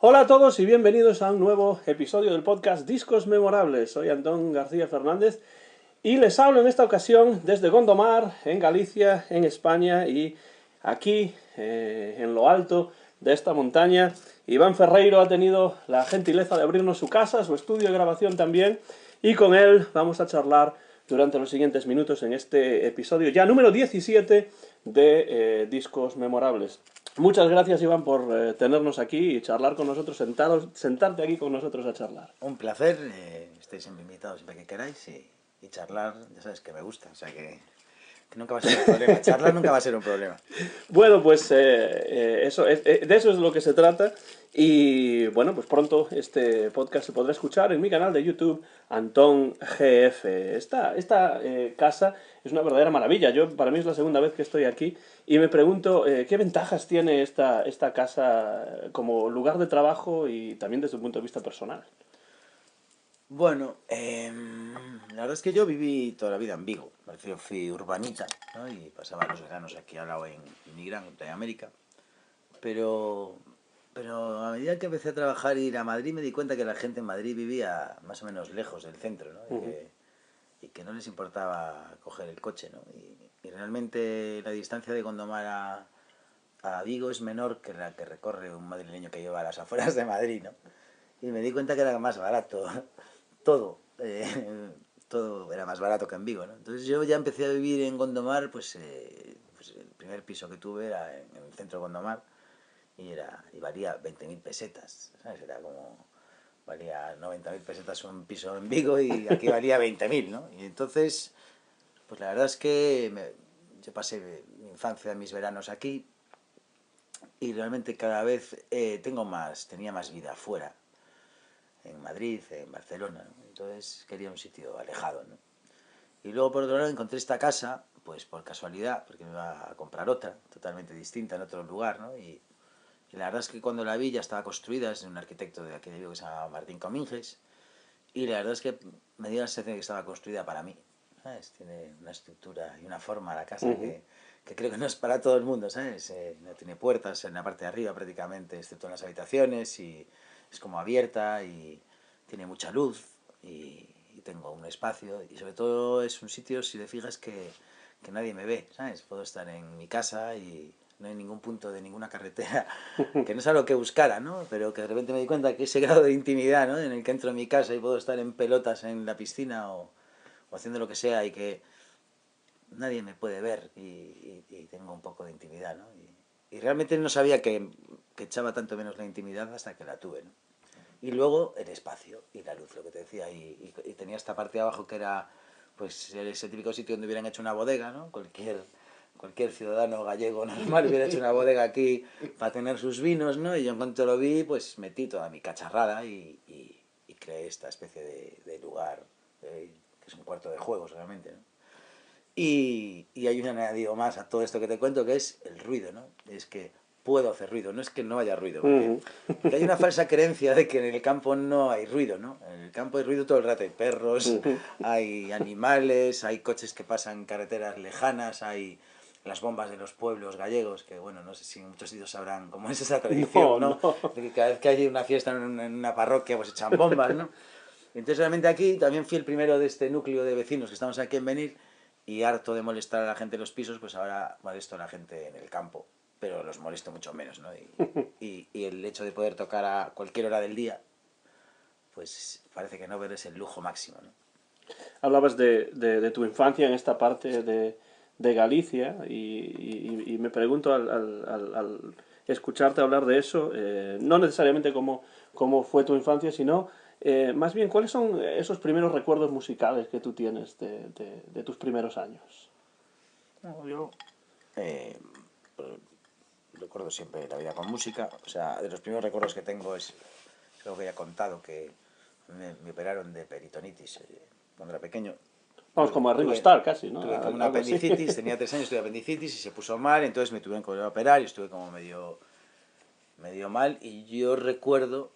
Hola a todos y bienvenidos a un nuevo episodio del podcast Discos Memorables. Soy Antón García Fernández y les hablo en esta ocasión desde Gondomar, en Galicia, en España, y aquí, en lo alto de esta montaña, Iván Ferreiro ha tenido la gentileza de abrirnos su casa, su estudio de grabación también, y con él vamos a charlar durante los siguientes minutos en este episodio ya número 17 de Discos Memorables. Muchas gracias, Iván, por tenernos aquí y charlar con nosotros, sentarte aquí con nosotros a charlar. Un placer, estáis siempre invitados siempre que queráis y charlar, ya sabes que me gusta, o sea que nunca va a ser un problema, charlar nunca va a ser un problema. Bueno, pues de eso es lo que se trata. Y bueno, pues pronto este podcast se podrá escuchar en mi canal de YouTube, Antón GF. Esta casa es una verdadera maravilla. Para mí es la segunda vez que estoy aquí y me pregunto qué ventajas tiene esta casa como lugar de trabajo y también desde un punto de vista personal. Bueno, la verdad es que yo viví toda la vida en Vigo, yo fui urbanita, ¿no? Y pasaba los veranos aquí al lado en Migrán, en América, pero, pero a medida que empecé a trabajar y ir a Madrid me di cuenta que la gente en Madrid vivía más o menos lejos del centro, ¿no? Y que no les importaba coger el coche, ¿no? Y realmente la distancia de Gondomar a Vigo es menor que la que recorre un madrileño que lleva a las afueras de Madrid, ¿no? Y me di cuenta que era más barato todo, todo era más barato que en Vigo, ¿no? Entonces yo ya empecé a vivir en Gondomar, pues el primer piso que tuve era en el centro de Gondomar y valía 20.000 pesetas, ¿sabes? Era como, valía 90.000 pesetas un piso en Vigo y aquí valía 20.000, ¿no? Y entonces, pues la verdad es que yo pasé mi infancia, mis veranos aquí y realmente cada vez tenía más vida afuera, en Madrid, en Barcelona, ¿no? Entonces quería un sitio alejado, ¿no? Y luego por otro lado encontré esta casa, pues por casualidad, porque me iba a comprar otra, totalmente distinta en otro lugar, ¿no? Y la verdad es que cuando la vi ya estaba construida, es de un arquitecto de aquí de Vigo que se llama Martín Cominges, y la verdad es que me dio la sensación de que estaba construida para mí, ¿sabes? Tiene una estructura y una forma la casa que creo que no es para todo el mundo, ¿sabes? No tiene puertas en la parte de arriba prácticamente, excepto en las habitaciones, y es como abierta y tiene mucha luz y tengo un espacio y sobre todo es un sitio, si te fijas, que nadie me ve, ¿sabes? Puedo estar en mi casa y no hay ningún punto de ninguna carretera, que no es algo que buscara, ¿no? Pero que de repente me di cuenta que ese grado de intimidad, ¿no? En el que entro en mi casa y puedo estar en pelotas en la piscina o haciendo lo que sea y que nadie me puede ver y tengo un poco de intimidad, ¿no? Y realmente no sabía que echaba tanto menos la intimidad hasta que la tuve, ¿no? Y luego el espacio y la luz, lo que te decía, y tenía esta parte de abajo que era pues ese típico sitio donde hubieran hecho una bodega, ¿no? Cualquier ciudadano gallego normal hubiera hecho una bodega aquí para tener sus vinos, ¿no? Y yo en cuanto lo vi, pues metí toda mi cacharrada y creé esta especie de lugar, que es un cuarto de juegos realmente, ¿no? Y hay un añadido más a todo esto que te cuento, que es el ruido, ¿no? Es que puedo hacer ruido, no es que no haya ruido, porque hay una falsa creencia de que en el campo no hay ruido, ¿no? En el campo hay ruido todo el rato, hay perros, hay animales, hay coches que pasan carreteras lejanas, hay las bombas de los pueblos gallegos, que bueno, no sé si en muchos sitios sabrán cómo es esa tradición, ¿no? De que cada vez que hay una fiesta en una parroquia, pues echan bombas, ¿no? Entonces realmente aquí también fui el primero de este núcleo de vecinos que estamos aquí en venir y harto de molestar a la gente en los pisos, pues ahora molesto a la gente en el campo, pero los molesto mucho menos, ¿no? Y el hecho de poder tocar a cualquier hora del día, pues parece que no ver es el lujo máximo, ¿no? Hablabas de tu infancia en esta parte de Galicia y me pregunto al escucharte hablar de eso, no necesariamente cómo fue tu infancia, sino más bien cuáles son esos primeros recuerdos musicales que tú tienes de tus primeros años. No, yo pues, recuerdo siempre la vida con música, o sea, de los primeros recuerdos que tengo es lo que ya he contado, que me operaron de peritonitis cuando era pequeño. Vamos, como a Ringo Starr casi, ¿no? Tuve como una Algo así. apendicitis, tenía 3 años, tuve apendicitis y se puso mal, entonces me tuvieron que volver a operar y estuve como medio mal y yo recuerdo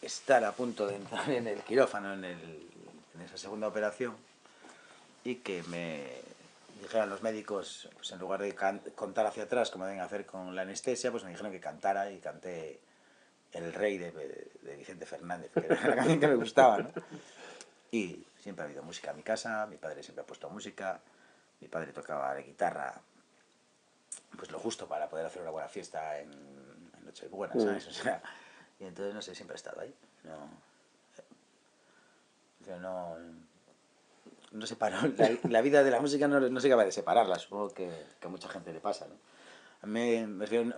estar a punto de entrar en el quirófano en esa segunda operación y que me dijeran los médicos, pues en lugar de contar hacia atrás como deben hacer con la anestesia, pues me dijeron que cantara y canté El Rey de Vicente Fernández, que era una canción que me gustaba, ¿no? Y siempre ha habido música en mi casa, mi padre siempre ha puesto música, mi padre tocaba la guitarra, pues lo justo para poder hacer una buena fiesta en Nochebuena, ¿sabes? O sea, y entonces, no sé, siempre ha estado ahí. No separó, la vida de la música no se acaba de separarla, supongo que a mucha gente le pasa, ¿no? A mí, me refiero,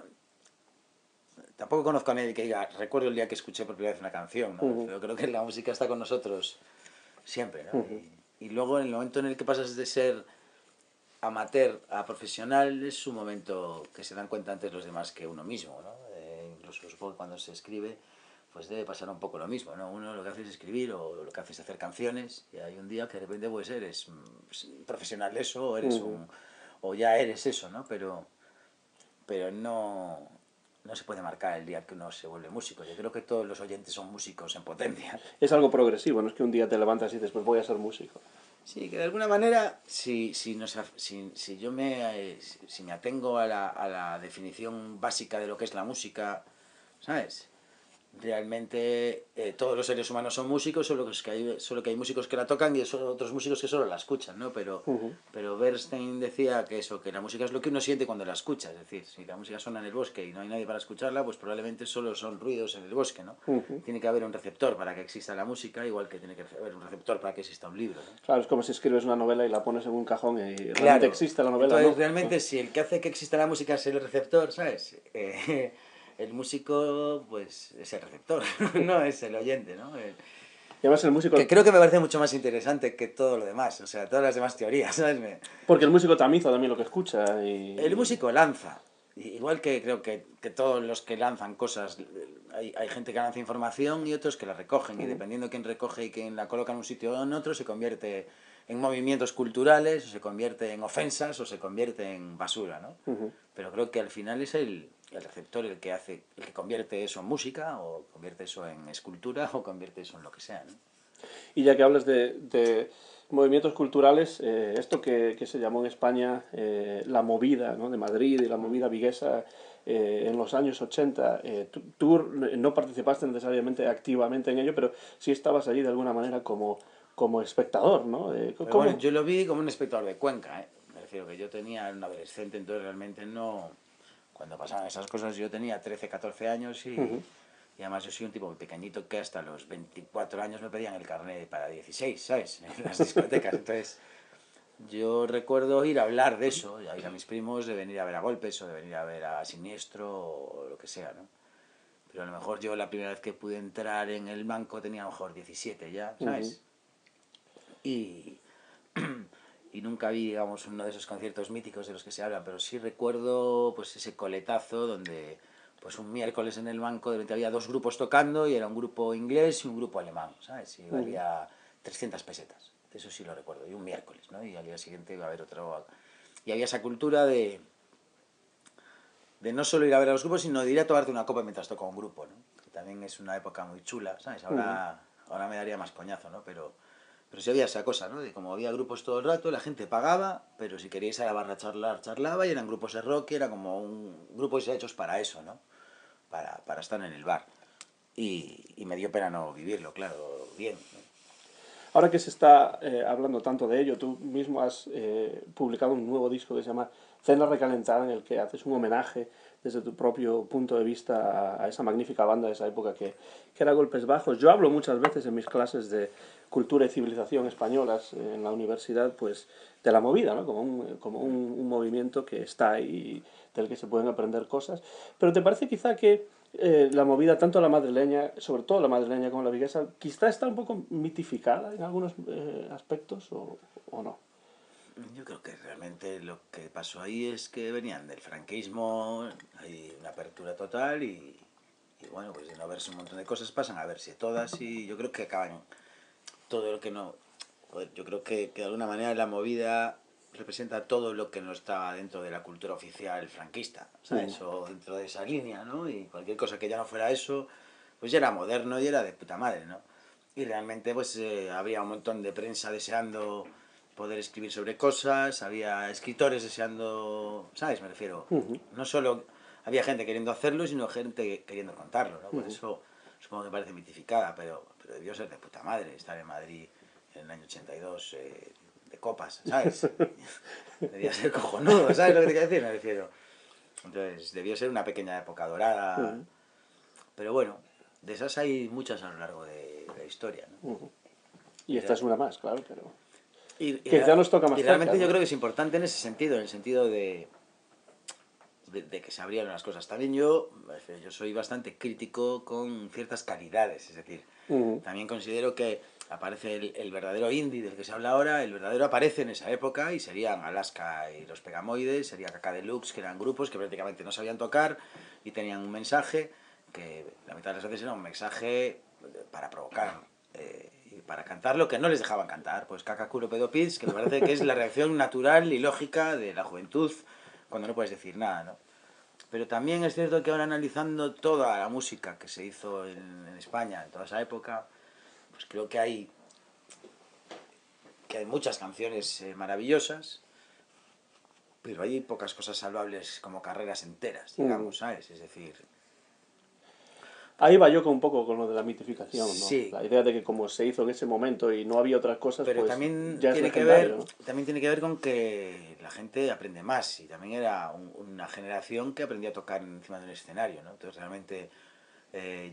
tampoco conozco a nadie que diga, recuerdo el día que escuché por primera vez una canción, ¿no? Pero creo que la música está con nosotros siempre, ¿no? Y luego, en el momento en el que pasas de ser amateur a profesional, es un momento que se dan cuenta antes los demás que uno mismo, ¿no? Incluso supongo que cuando se escribe, pues debe pasar un poco lo mismo, ¿no? Uno lo que hace es escribir o lo que hace es hacer canciones y hay un día que de repente pues eres profesional de eso o eres o ya eres eso, ¿no? Pero no se puede marcar el día que uno se vuelve músico. Yo creo que todos los oyentes son músicos en potencia. Es algo progresivo, no es que un día te levantas y después voy a ser músico. Sí, que de alguna manera, si yo si me atengo a la definición básica de lo que es la música, ¿sabes? Realmente todos los seres humanos son músicos, solo que hay músicos que la tocan y otros músicos que solo la escuchan, ¿no? Pero Bernstein decía que que la música es lo que uno siente cuando la escucha, es decir, si la música suena en el bosque y no hay nadie para escucharla, pues probablemente solo son ruidos en el bosque, ¿no? Tiene que haber un receptor para que exista la música, igual que tiene que haber un receptor para que exista un libro, ¿no? Claro, es como si escribes una novela y la pones en un cajón y realmente existe la novela, entonces, ¿no? realmente, si el que hace que exista la música es el receptor, ¿sabes? El músico, pues, es el receptor, no es el oyente, ¿no? Y además el músico... Que creo que me parece mucho más interesante que todo lo demás, o sea, todas las demás teorías, ¿sabes? Porque el músico tamiza también lo que escucha y... El músico lanza, igual que creo que todos los que lanzan cosas, hay gente que lanza información y otros que la recogen, y dependiendo de quién recoge y quién la coloca en un sitio o en otro, se convierte en movimientos culturales, o se convierte en ofensas, o se convierte en basura, ¿no? Pero creo que al final es el receptor el que convierte eso en música, o convierte eso en escultura, o convierte eso en lo que sea, ¿no? Y ya que hablas de movimientos culturales, esto que se llamó en España la movida, ¿no? De Madrid y la movida viguesa en los años 80, tú no participaste necesariamente activamente en ello, pero sí estabas allí de alguna manera como espectador, ¿no? Pero bueno, yo lo vi como un espectador de Cuenca, ¿eh? Me refiero que yo tenía un adolescente, entonces realmente no... Cuando pasaban esas cosas yo tenía 13, 14 años y además yo soy un tipo muy pequeñito que hasta los 24 años me pedían el carnet para 16, ¿sabes? En las discotecas. Entonces yo recuerdo ir a hablar de eso, a ir a mis primos, de venir a ver a Golpes o de venir a ver a Siniestro o lo que sea, ¿no? Pero a lo mejor yo la primera vez que pude entrar en el banco tenía a lo mejor 17 ya, ¿sabes? Y nunca vi, digamos, uno de esos conciertos míticos de los que se habla, pero sí recuerdo pues ese coletazo donde pues un miércoles en el banco de repente había dos grupos tocando y era un grupo inglés y un grupo alemán, ¿sabes? Y valía 300 pesetas, eso sí lo recuerdo, y un miércoles, ¿no? Y al día siguiente iba a haber otro... Y había esa cultura de no solo ir a ver a los grupos, sino de ir a tomarte una copa mientras toca un grupo, ¿no? Que también es una época muy chula, ¿sabes? Ahora me daría más coñazo, ¿no? Pero sí había esa cosa, ¿no? De como había grupos todo el rato, la gente pagaba, pero si queríais ir a la barra a charlar, charlaba, y eran grupos de rock, y era como grupos hechos para eso, ¿no? Para estar en el bar. Y me dio pena no vivirlo, claro, bien, ¿no? Ahora que se está hablando tanto de ello, tú mismo has publicado un nuevo disco que se llama Cena Recalentada, en el que haces un homenaje desde tu propio punto de vista a esa magnífica banda de esa época que era Golpes Bajos. Yo hablo muchas veces en mis clases de cultura y civilización españolas en la universidad, pues de la movida, ¿no? Como un movimiento que está ahí, del que se pueden aprender cosas. Pero ¿te parece quizá que la movida, tanto la madrileña, sobre todo la madrileña como la viguesa, quizá está un poco mitificada en algunos aspectos o no? Yo creo que realmente lo que pasó ahí es que venían del franquismo, hay una apertura total y bueno, pues de no verse un montón de cosas pasan a verse todas, y yo creo que acaban todo lo que no... Joder, yo creo que de alguna manera la movida representa todo lo que no estaba dentro de la cultura oficial franquista, ¿sabes? O dentro de esa línea, ¿no? Y cualquier cosa que ya no fuera eso, pues ya era moderno y era de puta madre, ¿no? Y realmente pues había un montón de prensa deseando poder escribir sobre cosas, había escritores deseando, ¿sabes? Me refiero, no solo... había gente queriendo hacerlo, sino gente queriendo contarlo, ¿no? Por eso supongo que parece mitificada, pero debió ser de puta madre estar en Madrid en el año 82 de copas, ¿sabes? Debía ser cojonudo, ¿sabes lo que te quiero decir? Me refiero. Entonces, debió ser una pequeña época dorada, pero bueno, de esas hay muchas a lo largo de la historia, ¿no? Y esta es una más, claro, pero... Y, que ya nos toca más y realmente cerca, yo ¿no? creo que es importante en ese sentido, en el sentido de que se abrieron las cosas. También yo soy bastante crítico con ciertas calidades, es decir, también considero que aparece el verdadero indie del que se habla ahora, el verdadero aparece en esa época y serían Alaska y los Pegamoides, sería Kaka Deluxe, que eran grupos que prácticamente no sabían tocar y tenían un mensaje que la mitad de las veces era un mensaje para provocar y para cantar lo que no les dejaban cantar. Pues Kaka Culo Pedo Pits, que me parece que es la reacción natural y lógica de la juventud cuando no puedes decir nada, ¿no? Pero también es cierto que ahora analizando toda la música que se hizo en España en toda esa época, pues creo que hay muchas canciones maravillosas, pero hay pocas cosas salvables como carreras enteras, digamos, ¿sabes? Es decir... Ahí va yo con un poco con lo de la mitificación, ¿no? Sí, La idea de que como se hizo en ese momento y no había otras cosas, pero pues también ya es legendario, ¿no? tiene que ver con que la gente aprende más y también era una generación que aprendía a tocar encima de un escenario, ¿no? Entonces realmente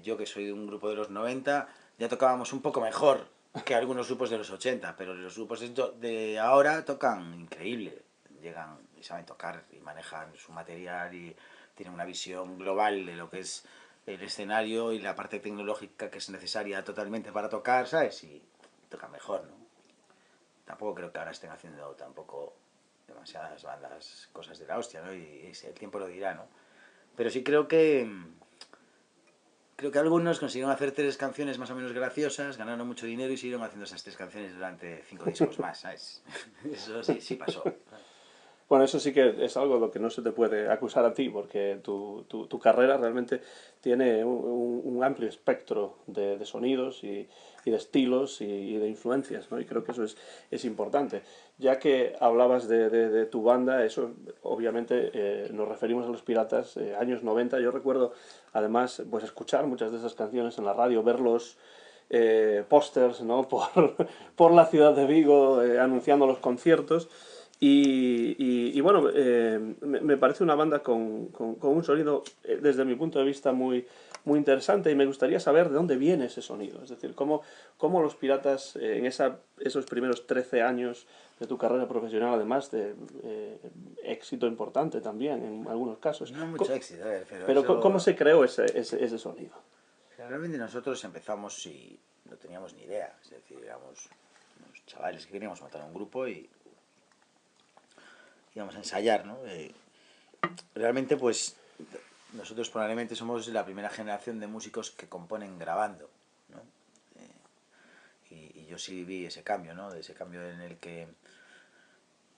yo que soy de un grupo de los 90 ya tocábamos un poco mejor que algunos grupos de los 80, pero los grupos de ahora tocan increíble, llegan y saben tocar y manejan su material y tienen una visión global de lo que es el escenario y la parte tecnológica que es necesaria totalmente para tocar, ¿sabes? Y tocan mejor, ¿no? Tampoco creo que ahora estén haciendo tampoco demasiadas bandas cosas de la hostia, ¿no? Y el tiempo lo dirá, ¿no? Pero sí creo que algunos consiguieron hacer 3 canciones más o menos graciosas, ganaron mucho dinero y siguieron haciendo esas 3 canciones durante 5 discos más, ¿sabes? Eso sí pasó. Bueno, eso sí que es algo de lo que no se te puede acusar a ti, porque tu carrera realmente tiene un amplio espectro de sonidos y de estilos y de influencias, ¿no? Y creo que eso es importante. Ya que hablabas de tu banda, eso obviamente nos referimos a Los Piratas, años 90. Yo recuerdo además pues escuchar muchas de esas canciones en la radio, verlos pósters, ¿no? por la ciudad de Vigo anunciando los conciertos. Y bueno, me parece una banda con un sonido, desde mi punto de vista, muy interesante, y me gustaría saber de dónde viene ese sonido. Es decir, cómo Los Piratas, en esos primeros 13 años de tu carrera profesional, además de éxito importante también en algunos casos, No mucho éxito, pero pero ¿cómo eso... se creó ese sonido? Realmente nosotros empezamos y no teníamos ni idea. Es decir, éramos unos chavales que queríamos montar un grupo y íbamos a ensayar, ¿no? Realmente, pues, nosotros probablemente somos la primera generación de músicos que componen grabando, ¿no? Y yo sí viví ese cambio, ¿no? De ese cambio en el que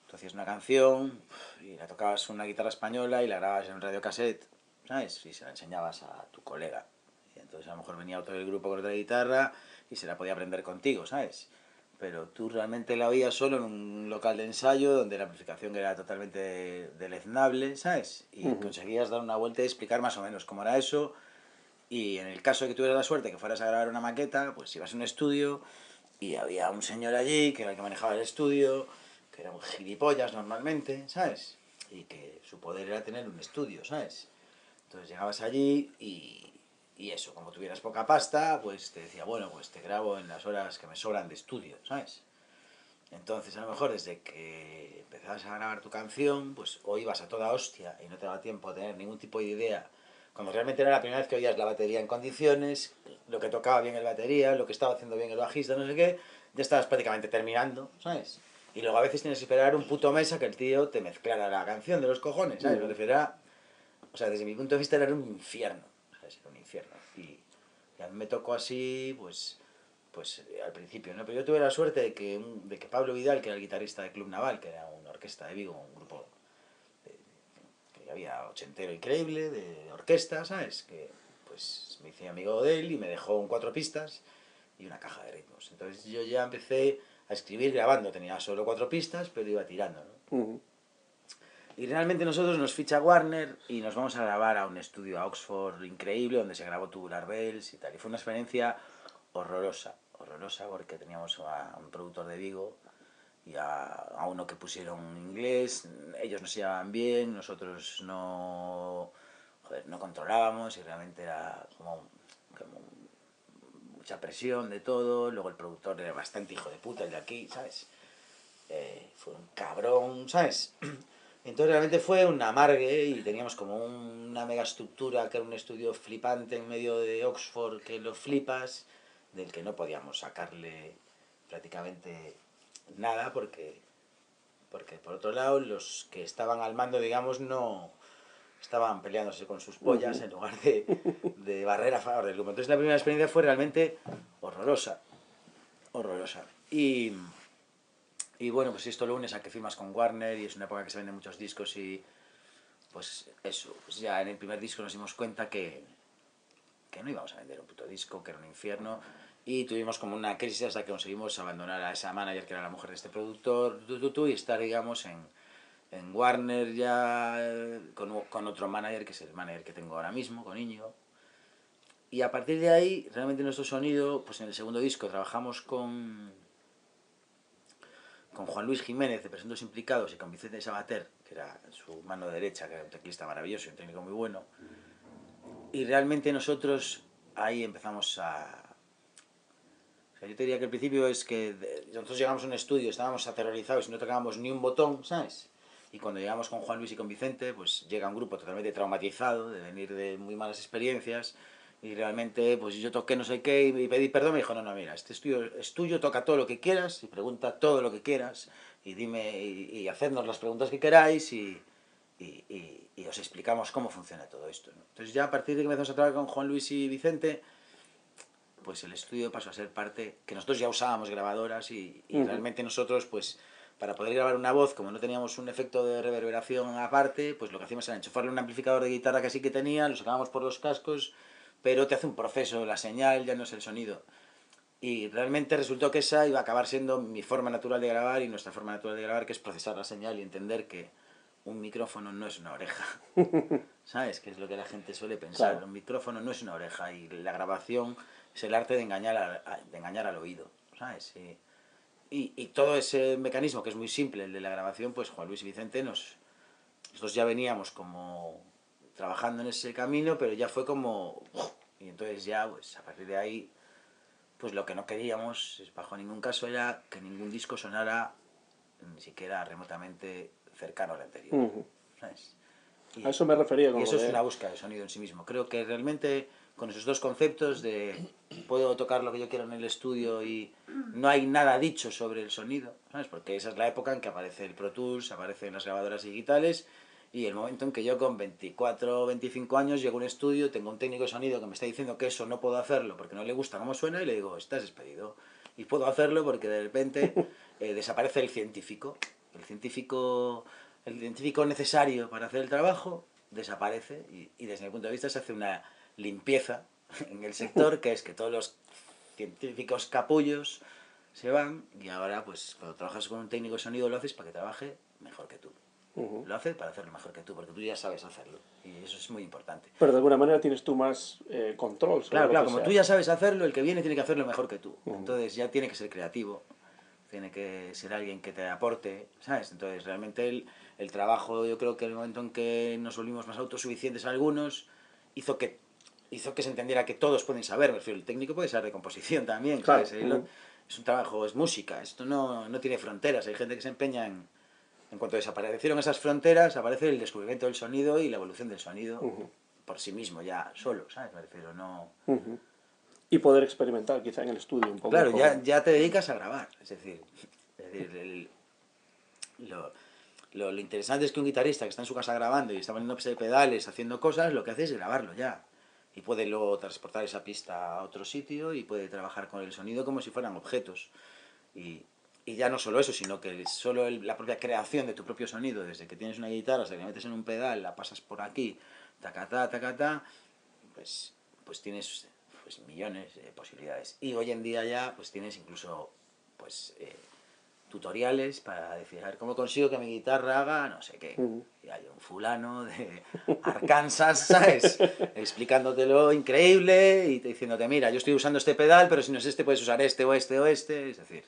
tú hacías una canción y la tocabas una guitarra española y la grababas en un radiocassette, ¿sabes? Y se la enseñabas a tu colega. Y entonces a lo mejor venía otro del grupo con otra guitarra y se la podía aprender contigo, ¿sabes? Pero tú realmente la oías solo en un local de ensayo donde la amplificación era totalmente deleznable, ¿sabes? Y conseguías dar una vuelta y explicar más o menos cómo era eso. Y en el caso de que tuvieras la suerte que fueras a grabar una maqueta, pues ibas a un estudio y había un señor allí que era el que manejaba el estudio, que era un gilipollas normalmente, ¿sabes? Y que su poder era tener un estudio, ¿sabes? Entonces llegabas allí y eso, como tuvieras poca pasta, pues te decía, bueno, pues te grabo en las horas que me sobran de estudio, ¿sabes? Entonces a lo mejor desde que empezabas a grabar tu canción, pues o ibas a toda hostia y no te daba tiempo a tener ningún tipo de idea, cuando realmente era la primera vez que oías la batería en condiciones, lo que tocaba bien el batería, lo que estaba haciendo bien el bajista, no sé qué, ya estabas prácticamente terminando, ¿sabes? Y luego a veces tienes que esperar un puto mes a que el tío te mezclara la canción de los cojones, ¿sabes? Me refiero a... O sea, desde mi punto de vista era un infierno, ¿sabes? Era un infierno. Y a mí me tocó así, pues al principio, ¿no? Pero yo tuve la suerte de que Pablo Vidal, que era el guitarrista de Club Naval, que era una orquesta de Vigo, un grupo que había ochentero increíble, de orquesta, ¿sabes? Que pues me hice amigo de él y me dejó un 4 pistas y una caja de ritmos. Entonces yo ya empecé a escribir grabando, tenía solo 4 pistas, pero iba tirando, ¿no? Y realmente nosotros nos ficha Warner y nos vamos a grabar a un estudio a Oxford increíble donde se grabó Tubular Bells y tal. Y fue una experiencia horrorosa, horrorosa porque teníamos a un productor de Vigo y a uno que pusieron inglés, ellos no se llevaban bien, nosotros no, joder, no controlábamos y realmente era como mucha presión de todo. Luego el productor era bastante hijo de puta, el de aquí, ¿sabes? Fue un cabrón, ¿sabes? Entonces realmente fue un amargue y teníamos como una mega estructura que era un estudio flipante en medio de Oxford que lo flipas, del que no podíamos sacarle prácticamente nada porque por otro lado los que estaban al mando, digamos, no estaban peleándose con sus pollas en lugar de barrer a favor del grupo. Entonces la primera experiencia fue realmente horrorosa, horrorosa. Y bueno, pues esto lo unes a que firmas con Warner y es una época que se venden muchos discos y pues eso, pues ya en el primer disco nos dimos cuenta que no íbamos a vender un puto disco, que era un infierno y tuvimos como una crisis hasta que conseguimos abandonar a esa manager que era la mujer de este productor y estar, digamos, en Warner ya con otro manager que es el manager que tengo ahora mismo, con Íñigo. Y a partir de ahí, realmente nuestro sonido, pues en el segundo disco trabajamos con Juan Luis Jiménez de Presuntos Implicados y con Vicente Sabater, que era su mano derecha, que era un teclista maravilloso y un técnico muy bueno. Y realmente nosotros ahí empezamos a... O sea, yo te diría que al principio es que nosotros llegamos a un estudio, estábamos aterrorizados y no tocábamos ni un botón, ¿sabes? Y cuando llegamos con Juan Luis y con Vicente, pues llega un grupo totalmente traumatizado, de venir de muy malas experiencias, y realmente, pues yo toqué no sé qué y pedí perdón, me dijo, no, no, mira, este estudio es tuyo, toca todo lo que quieras y pregunta todo lo que quieras y dime y hacednos las preguntas que queráis y os explicamos cómo funciona todo esto, ¿no? Entonces ya a partir de que empezamos a trabajar con Juan Luis y Vicente, pues el estudio pasó a ser parte, que nosotros ya usábamos grabadoras y realmente nosotros, pues para poder grabar una voz, como no teníamos un efecto de reverberación aparte, pues lo que hacíamos era enchufarle un amplificador de guitarra que sí que tenía, lo sacábamos por los cascos, pero te hace un proceso, la señal ya no es el sonido. Y realmente resultó que esa iba a acabar siendo mi forma natural de grabar y nuestra forma natural de grabar, que es procesar la señal y entender que un micrófono no es una oreja. ¿Sabes? Que es lo que la gente suele pensar. Claro. Un micrófono no es una oreja y la grabación es el arte de engañar al oído. ¿Sabes? Y todo ese mecanismo que es muy simple, el de la grabación, pues Juan Luis y Vicente nosotros ya veníamos como trabajando en ese camino, pero ya fue como... Y entonces ya, pues a partir de ahí, pues lo que no queríamos, bajo ningún caso, era que ningún disco sonara ni siquiera remotamente cercano al anterior. ¿Sabes? A eso me refería Y con lo eso es de... una búsqueda de sonido en sí mismo. Creo que realmente con esos dos conceptos de puedo tocar lo que yo quiero en el estudio y no hay nada dicho sobre el sonido, ¿sabes? Porque esa es la época en que aparece el Pro Tools, aparecen las grabadoras digitales y el momento en que yo con 24 o 25 años llego a un estudio, tengo un técnico de sonido que me está diciendo que eso no puedo hacerlo porque no le gusta cómo suena y le digo, estás despedido. Y puedo hacerlo porque de repente desaparece el científico. El científico necesario para hacer el trabajo desaparece y desde mi punto de vista se hace una limpieza en el sector, que es que todos los científicos capullos se van y ahora pues cuando trabajas con un técnico de sonido lo haces para que trabaje mejor que tú. Lo hace para hacerlo mejor que tú, porque tú ya sabes hacerlo. Y eso es muy importante. Pero de alguna manera tienes tú más control sobre Claro, lo claro, que como se tú ya hace. sabes hacerlo, el que viene tiene que hacerlo mejor que tú. Entonces ya tiene que ser creativo, tiene que ser alguien que te aporte, ¿sabes? Entonces realmente el trabajo, yo creo que el momento en que nos volvimos más autosuficientes algunos, hizo que, hizo que se entendiera que todos pueden saber, me refiero, el técnico puede saber de composición también, Claro. ¿sabes? Es un trabajo, es música, esto no tiene fronteras, hay gente que se empeña en cuanto desaparecieron esas fronteras, aparece el descubrimiento del sonido y la evolución del sonido por sí mismo, ya solo, ¿sabes? Me refiero, no... Y poder experimentar quizá en el estudio un poco Claro, con... ya te dedicas a grabar, es decir lo interesante es que un guitarrista que está en su casa grabando y está poniendo pedales, haciendo cosas, lo que hace es grabarlo ya. Y puede luego transportar esa pista a otro sitio y puede trabajar con el sonido como si fueran objetos. Y, y ya no solo eso, sino que solo la propia creación de tu propio sonido, desde que tienes una guitarra hasta que la metes en un pedal, la pasas por aquí, tacatá, tacatá, pues tienes pues millones de posibilidades. Y hoy en día ya pues tienes incluso pues tutoriales para decir, a ver, ¿cómo consigo que mi guitarra haga no sé qué? Y hay un fulano de Arkansas, ¿sabes? Explicándotelo increíble y diciéndote, mira, yo estoy usando este pedal, pero si no es este, puedes usar este o este o este. Es decir,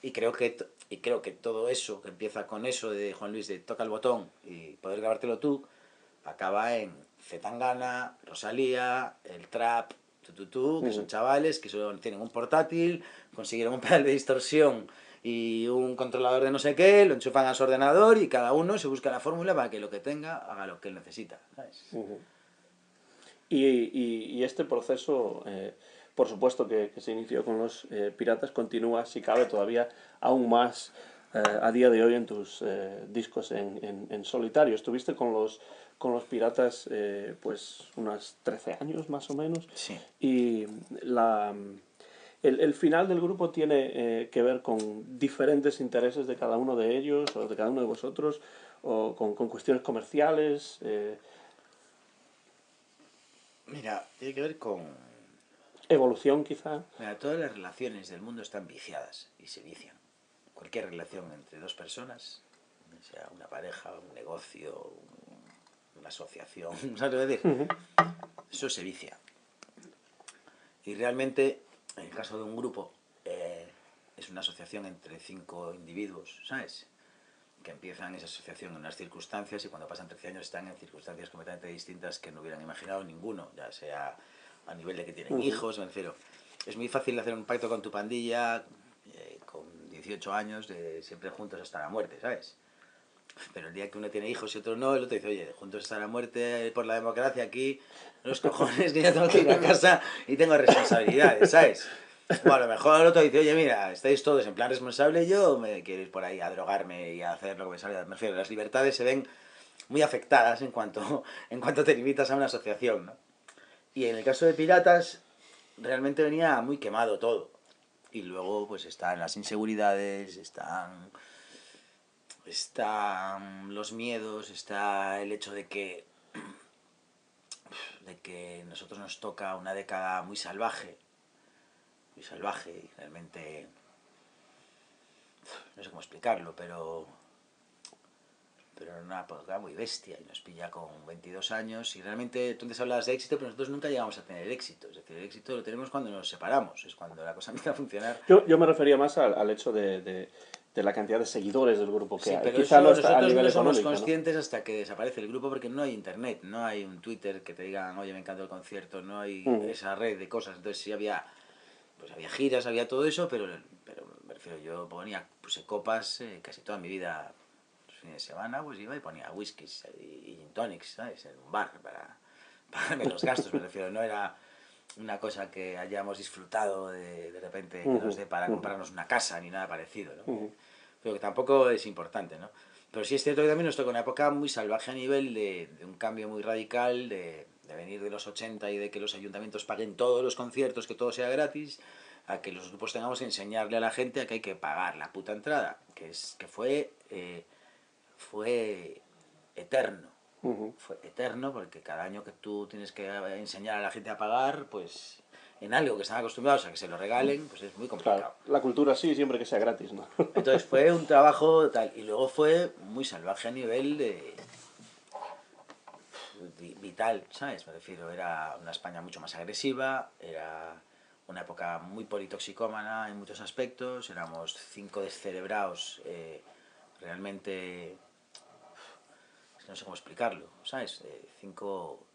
y creo que todo eso, que empieza con eso de Juan Luis, de toca el botón y poder grabártelo tú, acaba en Zetangana, Rosalía, el trap, que son chavales que solo tienen un portátil, consiguieron un pedal de distorsión y un controlador de no sé qué, lo enchufan a su ordenador y cada uno se busca la fórmula para que lo que tenga haga lo que él necesita, ¿sabes? Y este proceso, por supuesto que se inició con los piratas, continúa, si cabe, todavía aún más a día de hoy en tus discos en solitario. Estuviste con los piratas pues unos 13 años más o menos. Sí. Y el final del grupo tiene que ver con diferentes intereses de cada uno de ellos o de cada uno de vosotros, o con cuestiones comerciales. Mira, tiene que ver con... Evolución, quizá. Mira, todas las relaciones del mundo están viciadas y se vician. Cualquier relación entre dos personas, sea una pareja, un negocio, una asociación, ¿sabes lo que decir? Eso se vicia. Y realmente, en el caso de un grupo, es una asociación entre 5 individuos, ¿sabes? Que empiezan esa asociación en unas circunstancias y cuando pasan 13 años están en circunstancias completamente distintas que no hubieran imaginado ninguno, ya sea a nivel de que tienen hijos, me refiero. Es muy fácil hacer un pacto con tu pandilla con 18 años, de siempre juntos hasta la muerte, ¿sabes? Pero el día que uno tiene hijos y otro no, el otro dice, oye, juntos hasta la muerte por la democracia aquí, los cojones que ya tengo que ir a casa y tengo responsabilidades, ¿sabes? O a lo mejor el otro dice, oye, mira, estáis todos en plan responsable y yo me quiero ir por ahí a drogarme y a hacer lo que me salga. Me refiero, las libertades se ven muy afectadas en cuanto te limitas a una asociación, ¿no? Y en el caso de Piratas, realmente venía muy quemado todo. Y luego, pues están las inseguridades, están los miedos, está el hecho de que nosotros nos toca una década muy salvaje y realmente no sé cómo explicarlo, pero era una época muy bestia y nos pilla con 22 años y realmente tú antes hablabas de éxito, pero nosotros nunca llegamos a tener éxito. Es decir, el éxito lo tenemos cuando nos separamos, es cuando la cosa empieza a funcionar. Yo me refería más al hecho de la cantidad de seguidores del grupo que Sí, hay. pero Quizá eso no está a nosotros nivel no somos económico, ¿no? conscientes hasta que desaparece el grupo porque no hay internet, no hay un Twitter que te digan, oye, me encantó el concierto, no hay esa red de cosas. Entonces sí había giras, había todo eso, pero me refiero, yo puse copas casi toda mi vida. Los fines de semana pues iba y ponía whiskies y gin tonics, ¿sabes? En un bar para pagarme los gastos, me refiero, no era una cosa que hayamos disfrutado de repente que nos dé para comprarnos una casa ni nada parecido, ¿no? Pero que tampoco es importante, ¿no? Pero sí es cierto que también nos tocó una época muy salvaje a nivel de un cambio muy radical, de venir de los 80 y de que los ayuntamientos paguen todos los conciertos, que todo sea gratis, a que los grupos tengamos que enseñarle a la gente a que hay que pagar la puta entrada, que fue eterno. Fue eterno porque cada año que tú tienes que enseñar a la gente a pagar, pues en algo que están acostumbrados a que se lo regalen, pues es muy complicado. Claro, la cultura sí, siempre que sea gratis, ¿no? Entonces fue un trabajo tal, y luego fue muy salvaje a nivel vital, ¿sabes? Me refiero, era una España mucho más agresiva, era una época muy politoxicómana en muchos aspectos, éramos 5 descerebrados, realmente, no sé cómo explicarlo, ¿sabes? 5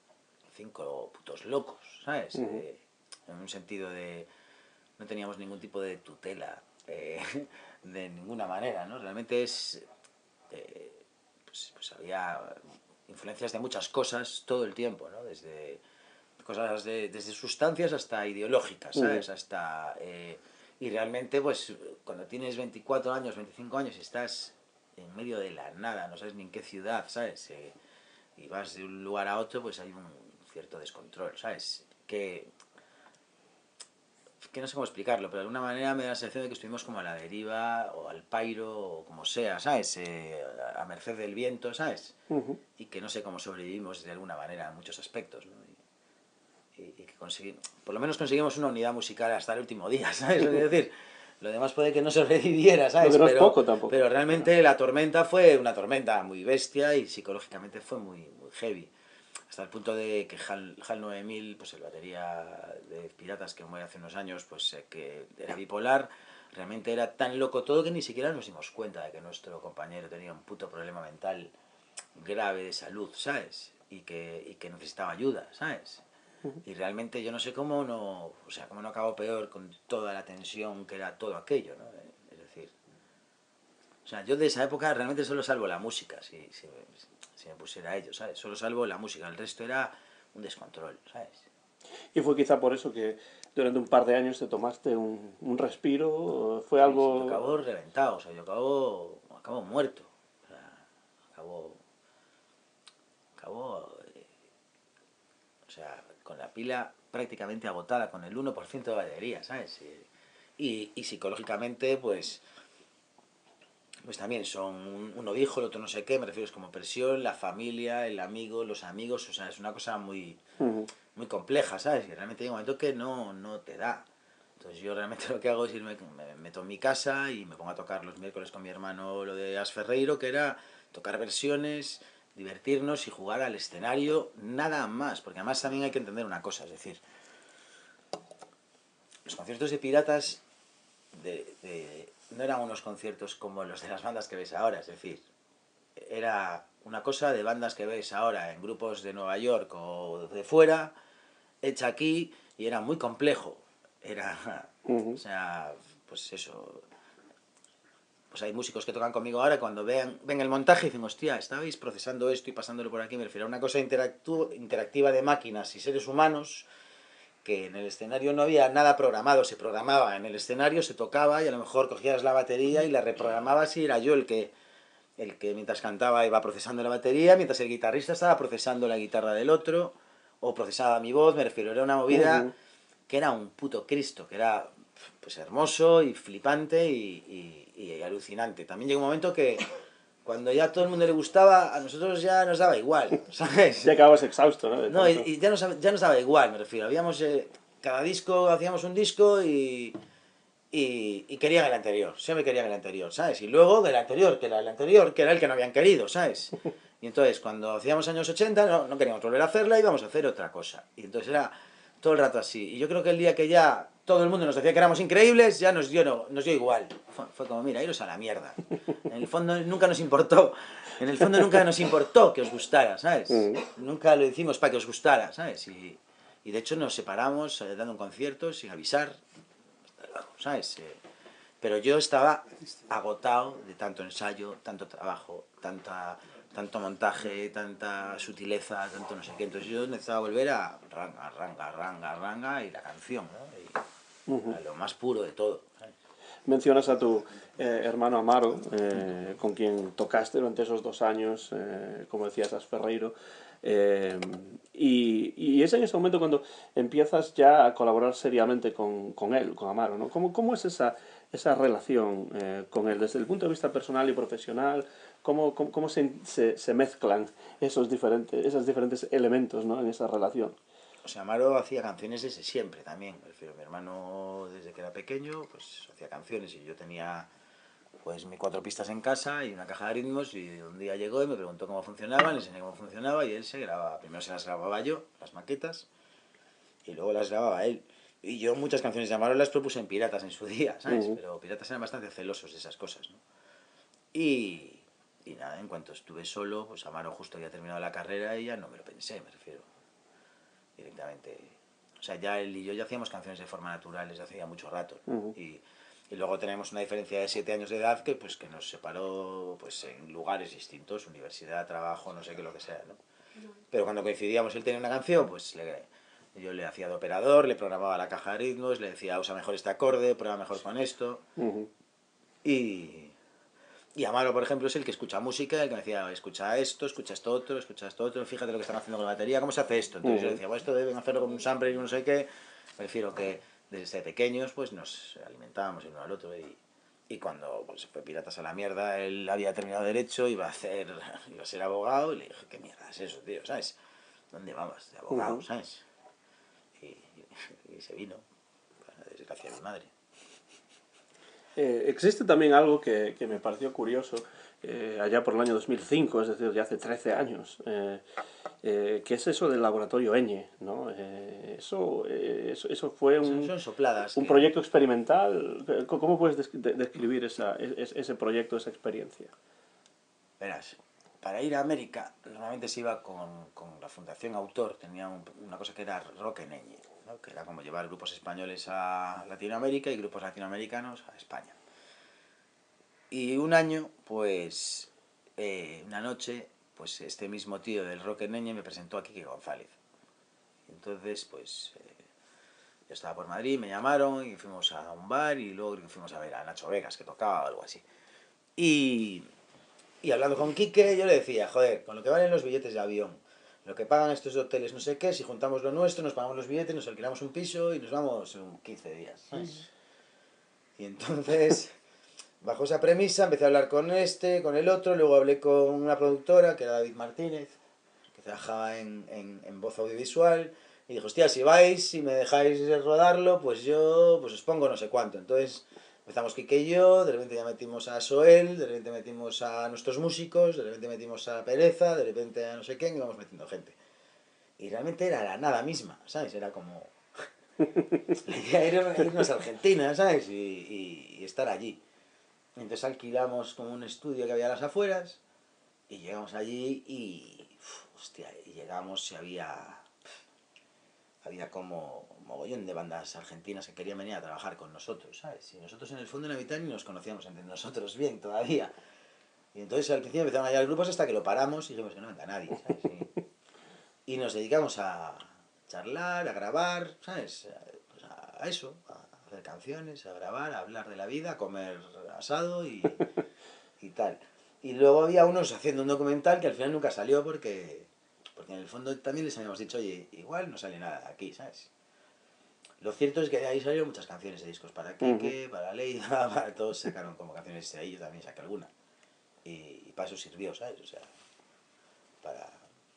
putos locos, ¿sabes? En un sentido de... no teníamos ningún tipo de tutela de ninguna manera, ¿no? Realmente pues había influencias de muchas cosas todo el tiempo, ¿no? Desde cosas desde sustancias hasta ideológicas, ¿sabes? Y realmente, pues, cuando tienes 24 años, 25 años, estás en medio de la nada, no sabes ni en qué ciudad, ¿sabes? Y vas de un lugar a otro, pues hay un cierto descontrol, ¿sabes? Que no sé cómo explicarlo, pero de alguna manera me da la sensación de que estuvimos como a la deriva o al pairo o como sea, ¿sabes? A merced del viento, ¿sabes? Y que no sé cómo sobrevivimos de alguna manera en muchos aspectos, ¿no? Y que por lo menos conseguimos una unidad musical hasta el último día, ¿sabes lo que quiero decir? Lo demás puede que no sobreviviera, Lo ¿sabes? que no es poco tampoco. Pero realmente la tormenta fue una tormenta muy bestia y psicológicamente fue muy, muy heavy. Hasta el punto de que HAL 9000, pues el batería de Piratas que muere hace unos años, pues que era bipolar, realmente era tan loco todo que ni siquiera nos dimos cuenta de que nuestro compañero tenía un puto problema mental grave de salud, ¿sabes? Y que necesitaba ayuda, ¿sabes? Y realmente yo no sé cómo no, o sea, cómo no acabó peor con toda la tensión que era todo aquello, ¿no? Es decir, o sea, yo de esa época realmente solo salvo la música, si me pusiera a ello, ¿sabes? Solo salvo la música, el resto era un descontrol, ¿sabes? Y fue quizá por eso que durante un par de años te tomaste un respiro, fue Sí, sí, yo acabo algo... reventado, o sea, yo acabo muerto, o sea, acabo, acabo, o sea, con la pila prácticamente agotada, con el 1% de batería, ¿sabes? Y psicológicamente, pues también son, uno dijo, el otro no sé qué, me refiero, es como presión, la familia, el amigo, los amigos, o sea, es una cosa muy, Ujú. muy compleja, ¿sabes? Y realmente llega un momento que no te da. Entonces yo realmente lo que hago es irme, me meto en mi casa y me pongo a tocar los miércoles con mi hermano lo de As Ferreiro, que era tocar versiones, divertirnos y jugar al escenario, nada más, porque además también hay que entender una cosa, es decir, los conciertos de piratas no eran unos conciertos como los de las bandas que ves ahora, es decir, era una cosa de bandas que ves ahora en grupos de Nueva York o de fuera, hecha aquí, y era muy complejo. Era, o Ujú. sea, pues eso. Pues hay músicos que tocan conmigo ahora, cuando ven el montaje dicen, hostia, estabais procesando esto y pasándolo por aquí. Me refiero a una cosa interactiva de máquinas y seres humanos, que en el escenario no había nada programado, se programaba en el escenario, se tocaba y a lo mejor cogías la batería y la reprogramabas y era yo el que mientras cantaba iba procesando la batería, mientras el guitarrista estaba procesando la guitarra del otro, o procesaba mi voz, me refiero, era una movida Ujú. que era un puto Cristo, que era pues hermoso y flipante y alucinante. También llegó un momento que cuando ya a todo el mundo le gustaba, a nosotros ya nos daba igual, ¿sabes? Ya acabas exhausto, ¿no? De No, tanto. ya nos daba igual, me refiero. Habíamos, cada disco, hacíamos un disco y querían el anterior, siempre querían el anterior, ¿sabes? Y luego del anterior, que era el anterior, que era el que no habían querido, ¿sabes? Y entonces cuando hacíamos años 80 no queríamos volver a hacerla, íbamos a hacer otra cosa. Y entonces era todo el rato así. Y yo creo que el día que ya todo el mundo nos decía que éramos increíbles, ya nos dio, no, nos dio igual. Fue como, mira, iros a la mierda. En el fondo nunca nos importó. En el fondo nunca nos importó que os gustara, ¿sabes? Ujú. Nunca lo hicimos para que os gustara, ¿sabes? Y de hecho nos separamos dando un concierto sin avisar, ¿sabes? Pero yo estaba agotado de tanto ensayo, tanto trabajo, tanto montaje, tanta sutileza, tanto no sé qué. Entonces yo necesitaba volver a ranga, ranga, ranga, ranga y la canción, ¿no? Y a lo más puro de todo, ¿sabes? Mencionas a tu hermano Amaro, con quien tocaste durante esos 2 años, como decías, As Ferreiro. Y es en ese momento cuando empiezas ya a colaborar seriamente con él, con Amaro, ¿no? ¿Cómo es esa relación con él desde el punto de vista personal y profesional? ¿Cómo se mezclan esos diferentes elementos, ¿no? En esa relación? O sea, Amaro hacía canciones desde siempre también. Me refiero, mi hermano desde que era pequeño, pues hacía canciones y yo tenía pues mis 4 pistas en casa y una caja de ritmos y un día llegó y me preguntó cómo funcionaban, le enseñé cómo funcionaba y él se grababa. Primero se las grababa yo, las maquetas, y luego las grababa él. Y yo muchas canciones de Amaro las propuse en Piratas en su día, ¿sabes? Ujú. Pero Piratas eran bastante celosos de esas cosas, ¿no? Y, y nada, en cuanto estuve solo, pues Amaro justo había terminado la carrera y ya no me lo pensé, me refiero, directamente. O sea, ya él y yo ya hacíamos canciones de forma natural desde hace ya mucho rato, ¿no? Ujú. Y luego tenemos una diferencia de 7 años de edad que nos separó pues en lugares distintos, universidad, trabajo, no sé qué, lo que sea, ¿no? Pero cuando coincidíamos él tenía una canción, pues yo le hacía de operador, le programaba la caja de ritmos, le decía usa mejor este acorde, prueba mejor con esto. Ujú. Y, y Amaro, por ejemplo, es el que escucha música, el que me decía, escucha esto otro, fíjate lo que están haciendo con la batería, ¿cómo se hace esto? Entonces yo le Ujú. decía, bueno, esto deben hacerlo con un sampler y no sé qué. Prefiero que desde pequeños pues nos alimentábamos el uno al otro y cuando pues, fue Piratas a la mierda, él había terminado Derecho, iba a ser abogado y le dije, ¿qué mierda es eso, tío? ¿Sabes? ¿Dónde vamos? De abogado, Ujú. ¿sabes? Y se vino, para desgracia de mi madre. Existe también algo que me pareció curioso, allá por el año 2005, es decir, ya hace 13 años, que es eso del laboratorio Eñe, ¿no? Eso fue Son sopladas un que... proyecto experimental. ¿Cómo puedes describir ese proyecto, esa experiencia? Verás, para ir a América normalmente se iba con la Fundación Autor, tenía una cosa que era Rock en Eñe, ¿no? Que era como llevar grupos españoles a Latinoamérica y grupos latinoamericanos a España. Y un año, pues, una noche, pues este mismo tío del Rock en Eñe me presentó a Quique González. Entonces, pues, yo estaba por Madrid, me llamaron y fuimos a un bar y luego fuimos a ver a Nacho Vegas que tocaba o algo así. Y hablando con Quique, yo le decía, joder, con lo que valen los billetes de avión, lo que pagan estos hoteles, no sé qué, si juntamos lo nuestro, nos pagamos los billetes, nos alquilamos un piso y nos vamos en 15 días. ¿Sabes? Y entonces, bajo esa premisa, empecé a hablar con este, con el otro, luego hablé con una productora, que era David Martínez, que trabajaba en voz audiovisual, y dijo, hostia, si vais, si me dejáis rodarlo, pues yo pues os pongo no sé cuánto. Entonces empezamos Kike y yo, de repente ya metimos a Soel, de repente metimos a nuestros músicos, de repente metimos a Pereza, de repente a no sé quién, y vamos metiendo gente. Y realmente era la nada misma, ¿sabes? Era como... La idea era irnos a Argentina, ¿sabes? Y estar allí. Entonces alquilamos como un estudio que había a las afueras, y llegamos allí y... hostia, y llegamos y había como mogollón de bandas argentinas que querían venir a trabajar con nosotros, ¿sabes? Y nosotros en el fondo en Habitat ni nos conocíamos entre nosotros bien todavía. Y entonces al principio empezaron a llegar grupos hasta que lo paramos y dijimos que no venga nadie, ¿sabes? Y nos dedicamos a charlar, a grabar, ¿sabes? Pues a eso, a hacer canciones, a grabar, a hablar de la vida, a comer asado y tal. Y luego había unos haciendo un documental que al final nunca salió porque en el fondo también les habíamos dicho, oye, igual no sale nada de aquí, ¿sabes? Lo cierto es que de ahí salieron muchas canciones de discos para Kike, para Leida, para todos sacaron como canciones de ahí, yo también saqué alguna. Y para eso sirvió, ¿sabes? O sea, para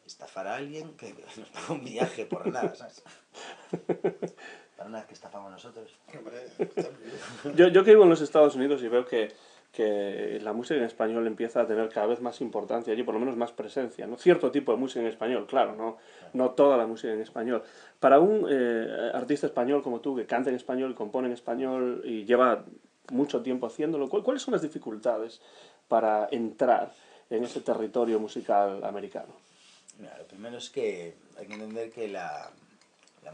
estafar a alguien que nos pagó un viaje por nada, ¿sabes? Para una vez que estafamos nosotros. Yo que vivo en los Estados Unidos y veo que la música en español empieza a tener cada vez más importancia allí, por lo menos más presencia, ¿no? Cierto tipo de música en español, claro, no toda la música en español. Para un artista español como tú, que canta en español y compone en español y lleva mucho tiempo haciéndolo, ¿cuáles son las dificultades para entrar en ese territorio musical americano? Mira, lo primero es que hay que entender que la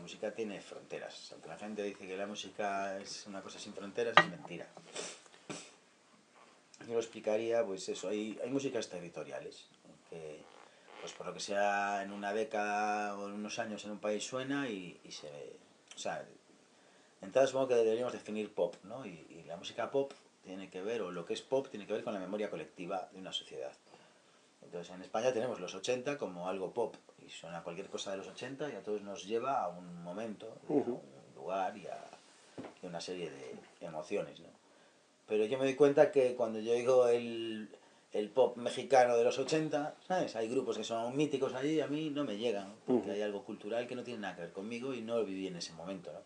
música tiene fronteras. Aunque la gente dice que la música es una cosa sin fronteras, es mentira. Yo lo explicaría, pues eso, hay músicas territoriales, que pues por lo que sea en una década o en unos años en un país suena y se ve. O sea, entonces supongo que deberíamos definir pop, ¿no? Y la música pop tiene que ver, o lo que es pop, tiene que ver con la memoria colectiva de una sociedad. Entonces en España tenemos los 80 como algo pop, y suena cualquier cosa de los 80 y a todos nos lleva a un momento, y a un lugar y a una serie de emociones, ¿no? Pero yo me doy cuenta que cuando yo digo el pop mexicano de los 80, ¿sabes? Hay grupos que son míticos allí y a mí no me llegan, porque hay algo cultural que no tiene nada que ver conmigo y no lo viví en ese momento, ¿no?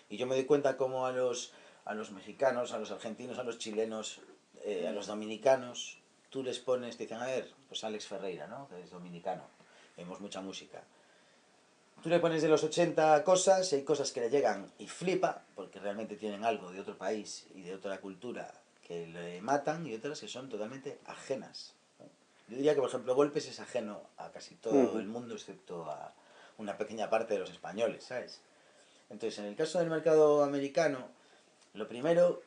Y yo me doy cuenta como a los mexicanos, a los argentinos, a los chilenos, a los dominicanos, tú les pones, te dicen, a ver, pues Alex Ferreira, ¿no? Que es dominicano, vemos mucha música. Tú le pones de los 80 cosas y hay cosas que le llegan y flipa, porque realmente tienen algo de otro país y de otra cultura que le matan, y otras que son totalmente ajenas, ¿no? Yo diría que, por ejemplo, Golpes es ajeno a casi todo el mundo, excepto a una pequeña parte de los españoles, ¿sabes? Entonces, en el caso del mercado americano, lo primero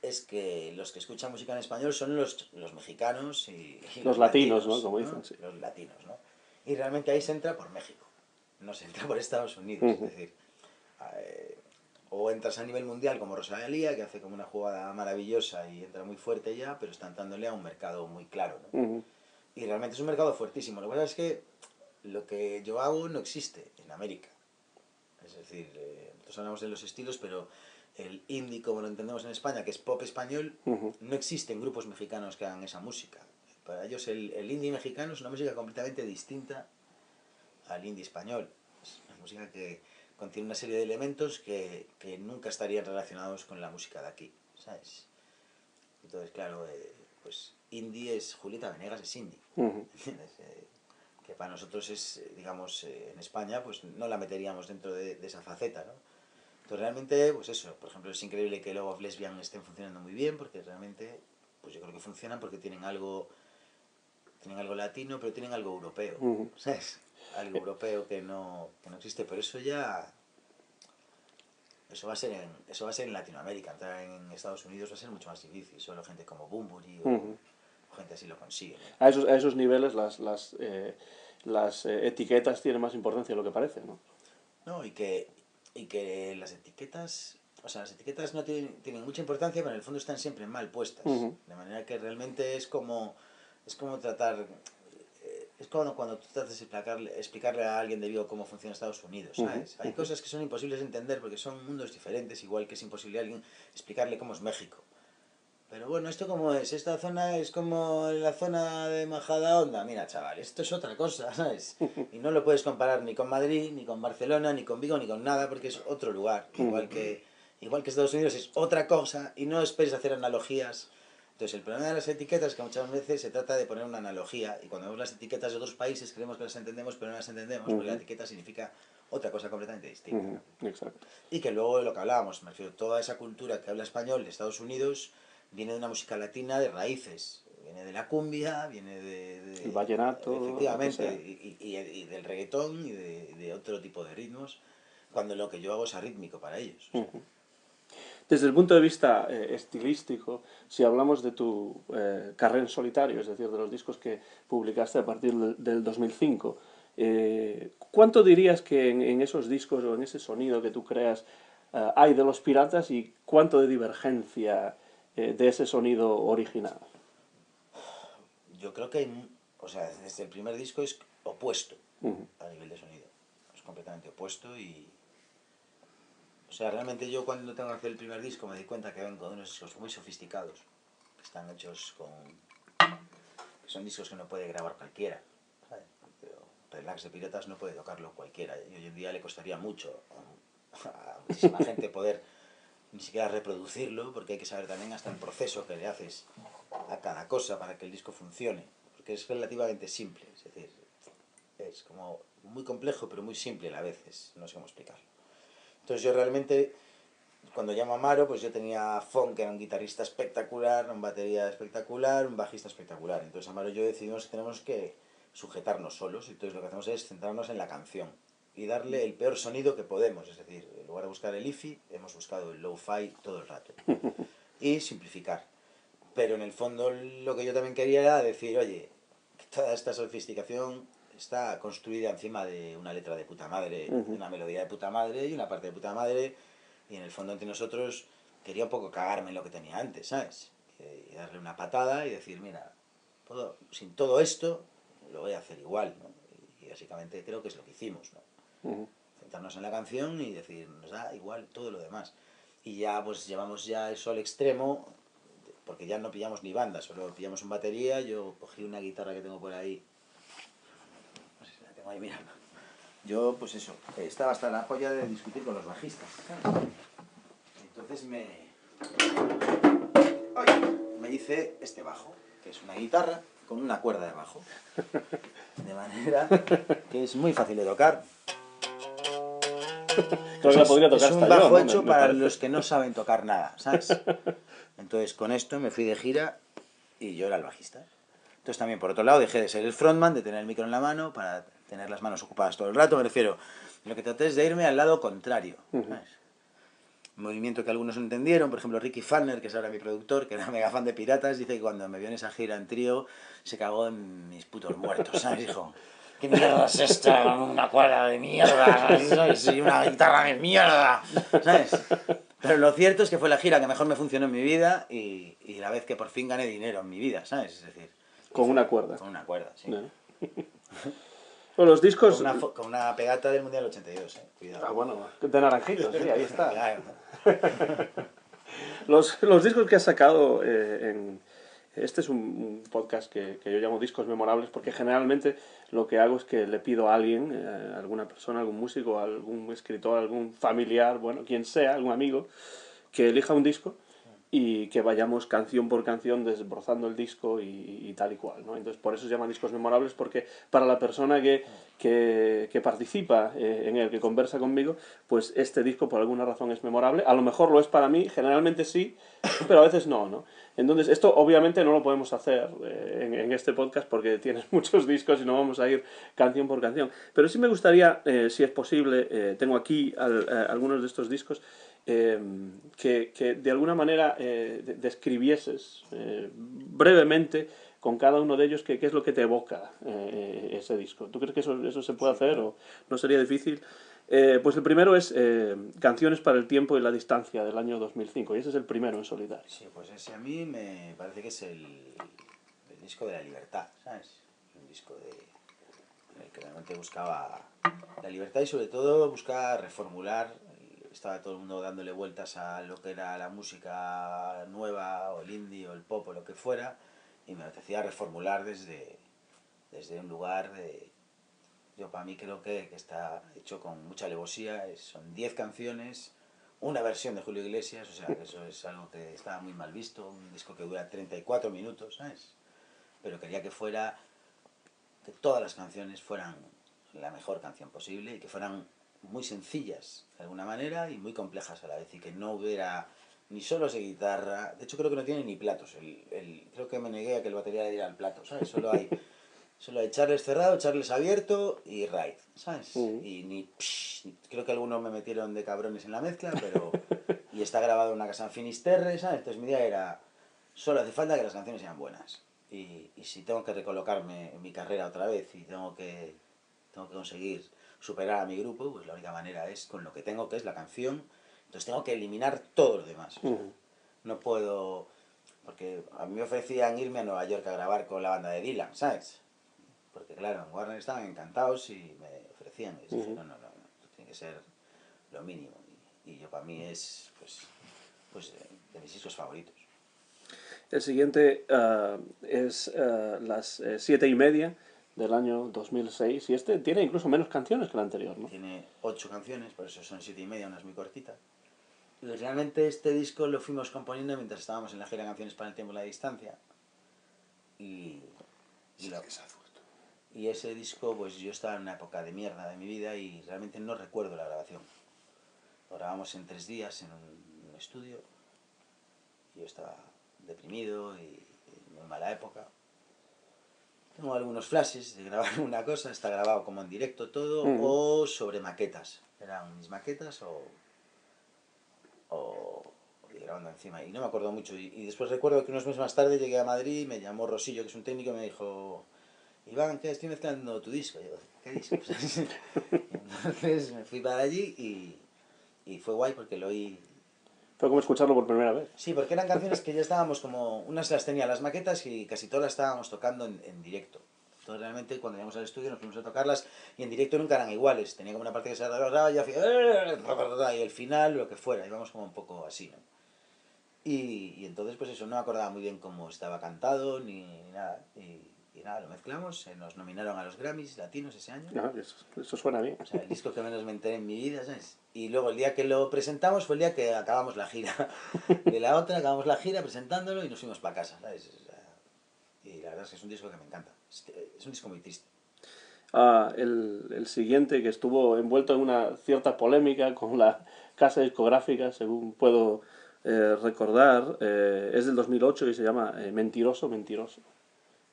es que los que escuchan música en español son los mexicanos y Los los latinos, ¿no? latinos, Como ¿no? dicen, sí. Los latinos, ¿no? Y realmente ahí se entra por México, no se entra por Estados Unidos. Es decir, eh, o entras a nivel mundial como Rosalía, que hace como una jugada maravillosa y entra muy fuerte ya, pero está entrándole a un mercado muy claro, ¿no? Y realmente es un mercado fuertísimo. Lo que pasa es que lo que yo hago no existe en América. Es decir, nosotros hablamos de los estilos, pero el indie, como lo entendemos en España, que es pop español, no existen grupos mexicanos que hagan esa música. Para ellos el indie mexicano es una música completamente distinta al indie español. Es una música que contiene una serie de elementos que nunca estarían relacionados con la música de aquí, ¿sabes? Entonces, claro, pues indie es Julieta Venegas, es indie. Ujú. ¿Entiendes? Que para nosotros es, digamos, en España, pues no la meteríamos dentro de esa faceta, ¿no? Entonces realmente, pues eso, por ejemplo, es increíble que Love of Lesbian estén funcionando muy bien, porque realmente, pues yo creo que funcionan porque tienen algo latino, pero tienen algo europeo, Ujú. ¿sabes? Algo europeo que no existe, pero eso va a ser en Latinoamérica. Entrar en Estados Unidos va a ser mucho más difícil. Solo gente como Bunbury Ujú. o gente así lo consigue, ¿no? A esos niveles las etiquetas tienen más importancia de lo que parece, ¿no? ¿No? Y que las etiquetas, o sea, las etiquetas no tienen mucha importancia, pero en el fondo están siempre mal puestas. Ujú. De manera que realmente es como tratar, es como cuando tú tratas de explicarle a alguien de Vigo cómo funciona Estados Unidos, Ujú. ¿sabes? Hay cosas que son imposibles de entender porque son mundos diferentes, igual que es imposible a alguien explicarle cómo es México. Pero bueno, ¿esto cómo es? Esta zona es como la zona de Majadahonda. Mira, chaval, esto es otra cosa, ¿sabes? Y no lo puedes comparar ni con Madrid, ni con Barcelona, ni con Vigo, ni con nada, porque es otro lugar. Igual que Estados Unidos es otra cosa, y no esperes hacer analogías. Entonces, el problema de las etiquetas es que muchas veces se trata de poner una analogía, y cuando vemos las etiquetas de otros países creemos que las entendemos, pero no las entendemos, porque la Ujú. etiqueta significa otra cosa completamente distinta, Ujú. ¿no? Exacto. Y que luego de lo que hablábamos, me refiero, toda esa cultura que habla español de Estados Unidos viene de una música latina de raíces. Viene de la cumbia, viene El vallenato, lo que efectivamente, sea. y del reggaetón y de otro tipo de ritmos, cuando lo que yo hago es arrítmico para ellos. O sea. Ujú. Desde el punto de vista estilístico, si hablamos de tu carrera en solitario, es decir, de los discos que publicaste a partir del 2005, ¿cuánto dirías que en esos discos o en ese sonido que tú creas hay de los Piratas y cuánto de divergencia de ese sonido original? Yo creo que o sea, desde el primer disco es opuesto Ujú. a nivel de sonido. Es completamente opuesto y... O sea, realmente yo cuando tengo que hacer el primer disco me di cuenta que vengo de unos discos muy sofisticados, que están hechos con... que son discos que no puede grabar cualquiera, ¿sabes? Pero Relax de Piratas no puede tocarlo cualquiera, y hoy en día le costaría mucho a muchísima gente poder ni siquiera reproducirlo, porque hay que saber también hasta el proceso que le haces a cada cosa para que el disco funcione, porque es relativamente simple, es decir, es como muy complejo pero muy simple a la vez, no sé cómo explicarlo. Entonces yo realmente, cuando llamo a Amaro, pues yo tenía a Fon, que era un guitarrista espectacular, un batería espectacular, un bajista espectacular. Entonces Amaro y yo decidimos que tenemos que sujetarnos solos, entonces lo que hacemos es centrarnos en la canción y darle el peor sonido que podemos, es decir, en lugar de buscar el hi-fi, hemos buscado el low-fi todo el rato. Y simplificar. Pero en el fondo lo que yo también quería era decir, oye, toda esta sofisticación está construida encima de una letra de puta madre, Ujú. una melodía de puta madre y una parte de puta madre, y en el fondo entre nosotros quería un poco cagarme en lo que tenía antes, ¿sabes? Y darle una patada y decir, mira, sin todo esto lo voy a hacer igual, ¿no? Y básicamente creo que es lo que hicimos, ¿no? Ujú. Centrarnos en la canción y decir, nos da igual todo lo demás. Y ya pues llevamos ya eso al extremo, porque ya no pillamos ni banda, solo pillamos un batería, yo cogí una guitarra que tengo por ahí, no sé si la tengo ahí, mira. Yo, pues eso, estaba hasta la polla de discutir con los bajistas, ¿sabes? Entonces me hice este bajo, que es una guitarra con una cuerda de bajo, de manera que es muy fácil de tocar. Creo que la podría Es tocar un hasta yo, bajo ¿no? hecho Me para parece. los que no saben tocar nada, ¿sabes? Entonces con esto me fui de gira y yo era el bajista. Entonces también por otro lado dejé de ser el frontman, de tener el micro en la mano para tener las manos ocupadas todo el rato, me refiero. Lo que traté es de irme al lado contrario, Ujú. ¿sabes? Un movimiento que algunos no entendieron, por ejemplo Ricky Fanner, que es ahora mi productor, que era mega fan de Piratas, dice que cuando me vio en esa gira en trío se cagó en mis putos muertos, ¿sabes? Dijo, ¿qué mierda es esta? Una cuerda de mierda, ¿sabes? Y una guitarra de mierda, ¿sabes? Pero lo cierto es que fue la gira que mejor me funcionó en mi vida y la vez que por fin gané dinero en mi vida, ¿sabes? Es decir, Con una cuerda. con una cuerda, sí. ¿No? Bueno, los discos... Con una pegata del Mundial 82, cuidado. Ah, bueno, de naranjitos, sí, ahí está. Claro. Los discos que has sacado Este es un podcast que yo llamo Discos Memorables porque generalmente lo que hago es que le pido a alguien, alguna persona, algún músico, algún escritor, algún familiar, bueno, quien sea, algún amigo, que elija un disco y que vayamos canción por canción desbrozando el disco y tal y cual, ¿no? Entonces por eso se llaman discos memorables, porque para la persona que participa en él, que conversa conmigo, pues este disco por alguna razón es memorable. A lo mejor lo es para mí, generalmente sí, pero a veces no, ¿no? Entonces esto obviamente no lo podemos hacer en este podcast porque tienes muchos discos y no vamos a ir canción por canción. Pero sí me gustaría, si es posible, tengo aquí algunos de estos discos, que de alguna manera describieses brevemente con cada uno de ellos qué es lo que te evoca ese disco. ¿Tú crees que eso se puede hacer o no sería difícil? Pues el primero es Canciones para el tiempo y la distancia, del año 2005, y ese es el primero en solitario. Sí, pues ese a mí me parece que es el disco de la libertad, ¿sabes? Un disco en el que realmente buscaba la libertad y sobre todo buscaba reformular. Estaba todo el mundo dándole vueltas a lo que era la música nueva, o el indie, o el pop, o lo que fuera, y me apetecía reformular desde un lugar de... Yo para mí creo que está hecho con mucha alevosía, son 10 canciones, una versión de Julio Iglesias, o sea, que eso es algo que estaba muy mal visto, un disco que dura 34 minutos, ¿sabes? Pero quería que todas las canciones fueran la mejor canción posible y que fueran muy sencillas de alguna manera y muy complejas a la vez y que no hubiera ni solos de guitarra. De hecho creo que no tiene ni platos. Creo que me negué a que el batería le diera el plato, ¿sabes? Solo hay Charles cerrado, Charles abierto y Raid, ¿sabes? Y creo que algunos me metieron de cabrones en la mezcla, pero... Y está grabado en una casa en Finisterre, ¿sabes? Entonces mi idea era, solo hace falta que las canciones sean buenas. Y si tengo que recolocarme en mi carrera otra vez y tengo que conseguir superar a mi grupo, pues la única manera es con lo que tengo, que es la canción. Entonces tengo que eliminar todo lo demás. O sea, no puedo... Porque a mí me ofrecían irme a Nueva York a grabar con la banda de Dylan, ¿sabes? Porque claro, en Warner estaban encantados y me ofrecían. Y dije, no, tiene que ser lo mínimo. Y yo para mí es, pues de mis discos favoritos. El siguiente es las 7:30 del año 2006, y este tiene incluso menos canciones que el anterior, ¿no? Tiene 8 canciones, por eso son 7:30, una es muy cortita. Y realmente este disco lo fuimos componiendo mientras estábamos en la gira Canciones para el tiempo y la distancia. Y, y ese disco, pues yo estaba en una época de mierda de mi vida y realmente no recuerdo la grabación. Lo grabamos en 3 días en un estudio. Yo estaba deprimido y en muy mala época. Tengo algunos flashes de grabar una cosa, está grabado como en directo todo, o sobre maquetas. Eran mis maquetas o grabando encima. Y no me acuerdo mucho. Y después recuerdo que unos meses más tarde llegué a Madrid, me llamó Rosillo, que es un técnico, y me dijo, Iván, ¿qué? Estoy mezclando tu disco. Y yo, ¿qué disco? Entonces me fui para allí y fue guay porque lo oí. Fue como escucharlo por primera vez. Sí, porque eran canciones que ya estábamos como... Unas las tenía las maquetas y casi todas las estábamos tocando en directo. Entonces realmente cuando llegamos al estudio nos fuimos a tocarlas y en directo nunca eran iguales. Tenía como una parte que se grababa y yo hacía... Y el final, lo que fuera. Íbamos como un poco así, ¿no? Y entonces pues eso, no me acordaba muy bien cómo estaba cantado ni nada. Y nada, lo mezclamos, nos nominaron a los Grammys latinos ese año. No, eso suena bien. O sea, el disco que menos me enteré en mi vida, ¿sabes? Y luego el día que lo presentamos fue el día que acabamos la gira. De la otra acabamos la gira presentándolo y nos fuimos para casa, ¿sabes? O sea, y la verdad es que es un disco que me encanta. Es un disco muy triste. El siguiente, que estuvo envuelto en una cierta polémica con la casa discográfica, según puedo recordar, es del 2008 y se llama Mentiroso, Mentiroso.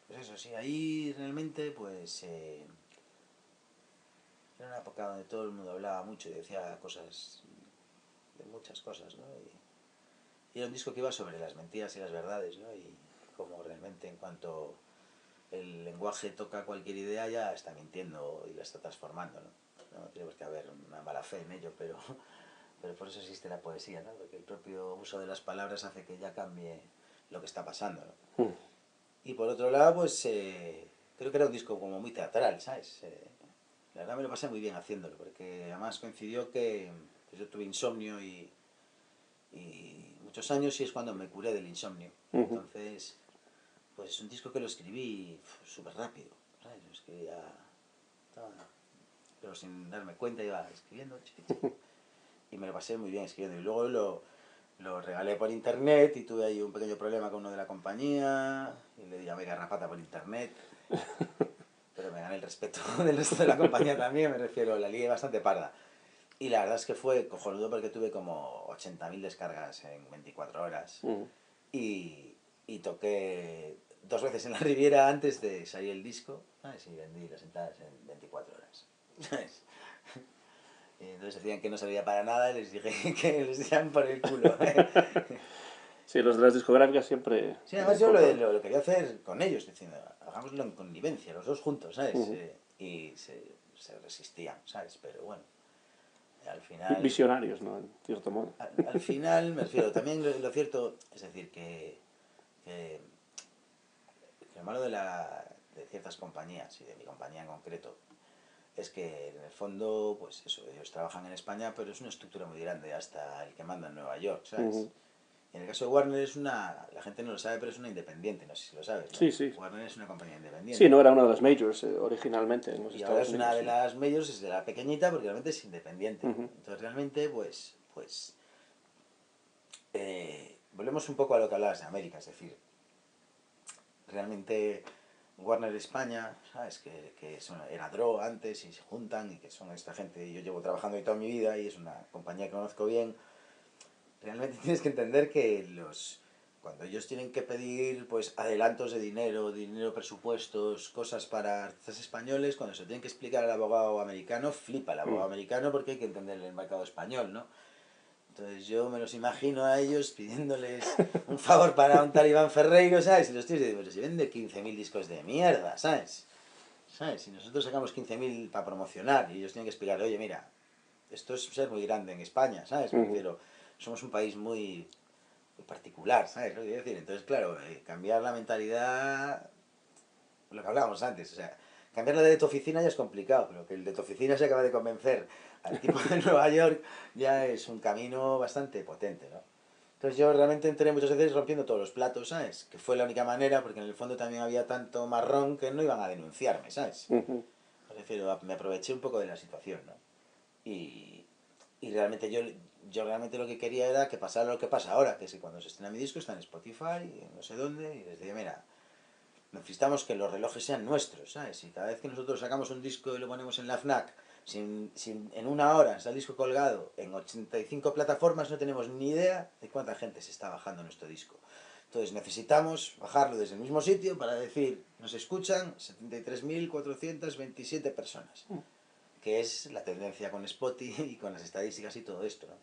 Pues eso, sí, ahí realmente pues... era una época donde todo el mundo hablaba mucho y decía cosas... de muchas cosas, ¿no? Y era un disco que iba sobre las mentiras y las verdades, ¿no? Y como realmente en cuanto el lenguaje toca cualquier idea ya está mintiendo y la está transformando, ¿no? No tiene que haber una mala fe en ello, pero por eso existe la poesía, ¿no? Porque el propio uso de las palabras hace que ya cambie lo que está pasando, ¿no? Y por otro lado, pues creo que era un disco como muy teatral, ¿sabes? La verdad me lo pasé muy bien haciéndolo, porque además coincidió que pues, yo tuve insomnio y muchos años y es cuando me curé del insomnio. Entonces, pues es un disco que lo escribí súper rápido, ¿sabes? Lo escribía... pero sin darme cuenta iba escribiendo, y me lo pasé muy bien escribiendo. Y luego lo regalé por internet y tuve ahí un pequeño problema con uno de la compañía y le llamé garrapata por internet, pero me gané el respeto del resto de la compañía también, me refiero, la lié bastante parda. Y la verdad es que fue cojonudo porque tuve como 80.000 descargas en 24 horas y toqué 2 veces en la Riviera antes de salir el disco, ¿sabes? Y vendí las entradas en 24 horas, ¿sabes? Y entonces decían que no servía para nada y les dije que les dieran por el culo. Sí, los de las discográficas siempre Sí, además yo controlan. lo quería hacer con ellos, diciendo, hagámoslo en connivencia, los dos juntos, ¿sabes? Y se resistían, ¿sabes? Pero bueno, al final, Visionarios, ¿no? En cierto modo. al final me refiero, también lo cierto, es decir, que lo malo de ciertas compañías y de mi compañía en concreto es que en el fondo, pues eso, ellos trabajan en España, pero es una estructura muy grande, hasta el que manda en Nueva York, ¿sabes? En el caso de Warner es la gente no lo sabe, pero es una independiente, no sé si lo sabes, ¿no? Sí, sí. Warner es una compañía Sí, independiente. no era una de las majors originalmente en los Y ahora Estados es una Unidos. de Sí. las majors, es de la pequeñita, porque realmente es independiente. Entonces realmente, volvemos un poco a lo que hablabas de América, es decir, realmente Warner España, ¿sabes? Era Draw antes y se juntan y que son esta gente, yo llevo trabajando ahí toda mi vida y es una compañía que conozco bien. Realmente tienes que entender que cuando ellos tienen que pedir pues adelantos de dinero, presupuestos, cosas para artistas españoles, cuando se lo tienen que explicar al abogado americano, flipa el abogado americano porque hay que entender el mercado español, ¿no? Entonces yo me los imagino a ellos pidiéndoles un favor para un tal Iván Ferreiro, ¿sabes? Y los tíos dicen, pero si vende 15.000 discos de mierda, ¿sabes? ¿Sabes? Y nosotros sacamos 15.000 para promocionar y ellos tienen que explicarle, oye, mira, esto es ser muy grande en España, ¿sabes? Me refiero, somos un país muy particular, ¿sabes lo que quiero decir? Entonces, claro, cambiar la mentalidad, lo que hablábamos antes, o sea, cambiarla de tu oficina ya es complicado, pero que el de tu oficina se acaba de convencer al tipo de Nueva York ya es un camino bastante potente, ¿no? Entonces yo realmente entré muchas veces rompiendo todos los platos, ¿sabes? Que fue la única manera, porque en el fondo también había tanto marrón que no iban a denunciarme, ¿sabes? Me refiero, me aproveché un poco de la situación, ¿no? Y, y realmente yo realmente lo que quería era que pasara lo que pasa ahora, que es que cuando se estrena mi disco está en Spotify, en no sé dónde, y les dije, mira, necesitamos que los relojes sean nuestros, ¿sabes? Y cada vez que nosotros sacamos un disco y lo ponemos en la FNAC, en una hora está el disco colgado en 85 plataformas, no tenemos ni idea de cuánta gente se está bajando nuestro disco. Entonces necesitamos bajarlo desde el mismo sitio para decir, nos escuchan 73.427 personas, que es la tendencia con Spotify y con las estadísticas y todo esto, ¿no?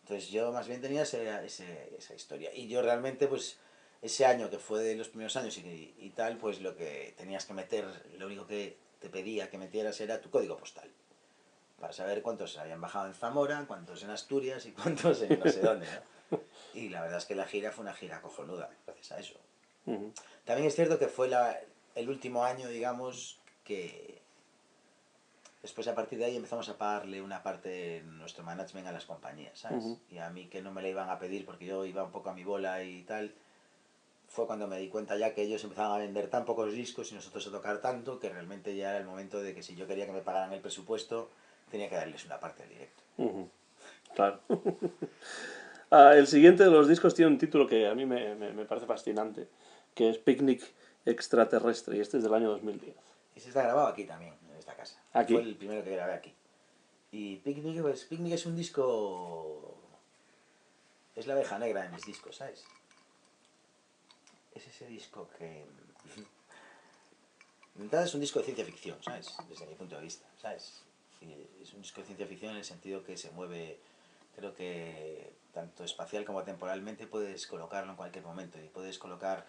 Entonces yo más bien tenía esa historia. Y yo realmente, pues, ese año que fue de los primeros años y tal, pues lo que tenías que meter, lo único que te pedía que metieras era tu código postal. Para saber cuántos se habían bajado en Zamora, cuántos en Asturias y cuántos en no sé dónde, ¿no? Y la verdad es que la gira fue una gira cojonuda, gracias a eso. También es cierto que fue el último año, digamos, que después a partir de ahí empezamos a pagarle una parte de nuestro management a las compañías, ¿sabes? Y a mí que no me la iban a pedir porque yo iba un poco a mi bola y tal, fue cuando me di cuenta ya que ellos empezaban a vender tan pocos discos y nosotros a tocar tanto que realmente ya era el momento de que si yo quería que me pagaran el presupuesto tenía que darles una parte del directo. Claro. El siguiente de los discos tiene un título que a mí me parece fascinante, que es Picnic Extraterrestre, y este es del año 2010. Y se está grabado aquí también, en esta casa. Fue Aquí. el primero que grabé aquí. Y Picnic, pues, Picnic es un disco... Es la abeja negra de mis discos, ¿sabes? Es ese disco que... En verdad es un disco de ciencia ficción, ¿sabes? Desde mi punto de vista, ¿sabes? Y es un disco de ciencia ficción en el sentido que se mueve, creo que tanto espacial como temporalmente puedes colocarlo en cualquier momento y puedes colocar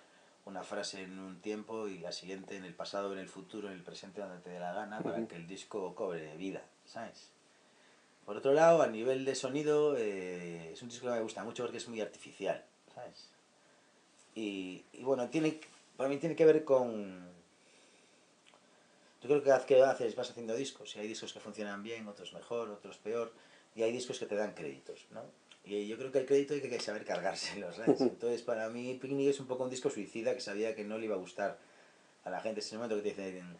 una frase en un tiempo y la siguiente en el pasado, en el futuro, en el presente, donde te dé la gana para que el disco cobre vida, ¿sabes? Por otro lado, a nivel de sonido, es un disco que me gusta mucho porque es muy artificial, ¿sabes? Y bueno, para mí tiene que ver con... Yo creo que cada vez que haces vas haciendo discos y hay discos que funcionan bien, otros mejor, otros peor, y hay discos que te dan créditos, ¿no? Y yo creo que el crédito hay que saber cargárselo, ¿sabes? Entonces para mí Picnic es un poco un disco suicida que sabía que no le iba a gustar a la gente. Es el momento que te dicen,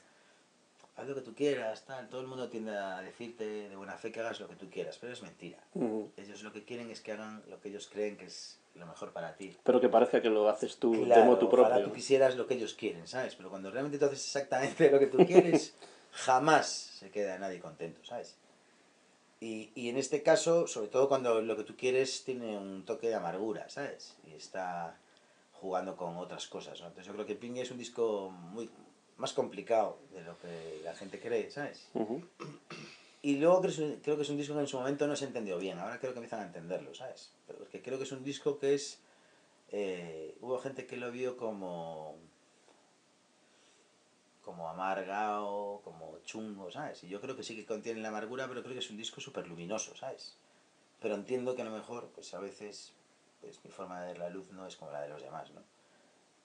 haz lo que tú quieras, tal. Todo el mundo tiende a decirte de buena fe que hagas lo que tú quieras, pero es mentira. Ellos lo que quieren es que hagan lo que ellos creen que es lo mejor para ti. Pero que parezca que lo haces tú de Claro, motu ojalá propio. tú quisieras lo que ellos quieren, ¿sabes? Pero cuando realmente tú haces exactamente lo que tú quieres, jamás se queda nadie contento, ¿sabes? Y en este caso, sobre todo cuando lo que tú quieres tiene un toque de amargura, ¿sabes? Y está jugando con otras cosas, ¿no? Entonces yo creo que Ping es un disco muy más complicado de lo que la gente cree, ¿sabes? Y luego creo que es un disco que en su momento no se entendió bien, ahora creo que empiezan a entenderlo, ¿sabes? Pero porque creo que es un disco que es... hubo gente que lo vio como amargado, como chungo, ¿sabes? Y yo creo que sí que contiene la amargura, pero creo que es un disco súper luminoso, ¿sabes? Pero entiendo que a lo mejor, pues a veces, pues mi forma de ver la luz no es como la de los demás, ¿no?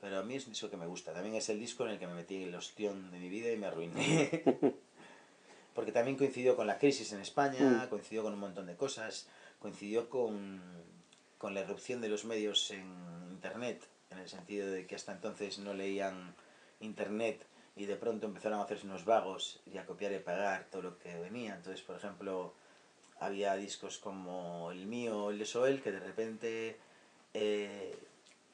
Pero a mí es un disco que me gusta. También es el disco en el que me metí en el ostión de mi vida y me arruiné. Porque también coincidió con la crisis en España, coincidió con un montón de cosas, coincidió con la irrupción de los medios en Internet, en el sentido de que hasta entonces no leían Internet y de pronto empezaron a hacerse unos vagos y a copiar y pegar todo lo que venía. Entonces, por ejemplo, había discos como el mío, el de Soel, que de repente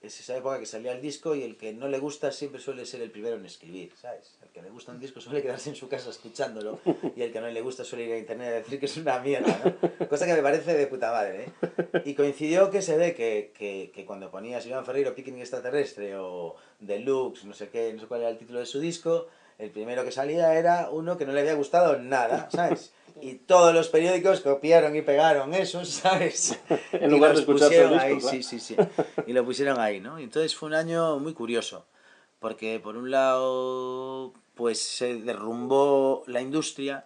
es esa época que salía el disco y el que no le gusta siempre suele ser el primero en escribir, ¿sabes? El que le gusta un disco suele quedarse en su casa escuchándolo y el que no le gusta suele ir a internet a decir que es una mierda, ¿no? Cosa que me parece de puta madre, ¿eh? Y coincidió que se ve que cuando ponías Iván Ferreiro, Picnic Extraterrestre o Deluxe, no sé qué, no sé cuál era el título de su disco, el primero que salía era uno que no le había gustado nada, ¿sabes? Y todos los periódicos copiaron y pegaron eso, ¿sabes? En Y lugar de los escucharse el pusieron disco, ahí, claro. sí, sí, sí. Y lo pusieron ahí, ¿no? Y entonces fue un año muy curioso, porque por un lado, pues se derrumbó la industria,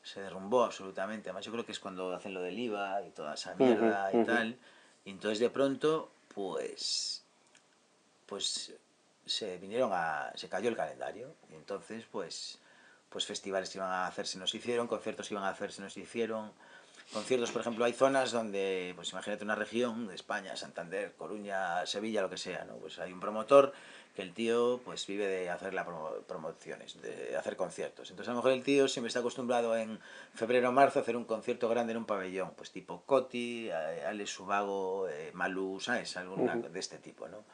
se derrumbó absolutamente. Además yo creo que es cuando hacen lo del IVA y toda esa mierda y tal. Y entonces de pronto, pues se cayó el calendario. Y entonces, pues festivales iban a hacerse, nos hicieron, conciertos iban a hacerse, nos hicieron. Conciertos, por ejemplo, hay zonas donde, pues imagínate una región de España, Santander, Coruña, Sevilla, lo que sea, ¿no? Pues hay un promotor que el tío pues vive de hacer promociones, de hacer conciertos. Entonces a lo mejor el tío siempre está acostumbrado en febrero o marzo a hacer un concierto grande en un pabellón, pues tipo Coti, Alex Subago, Malú, ¿sabes? Alguna de este tipo, ¿no?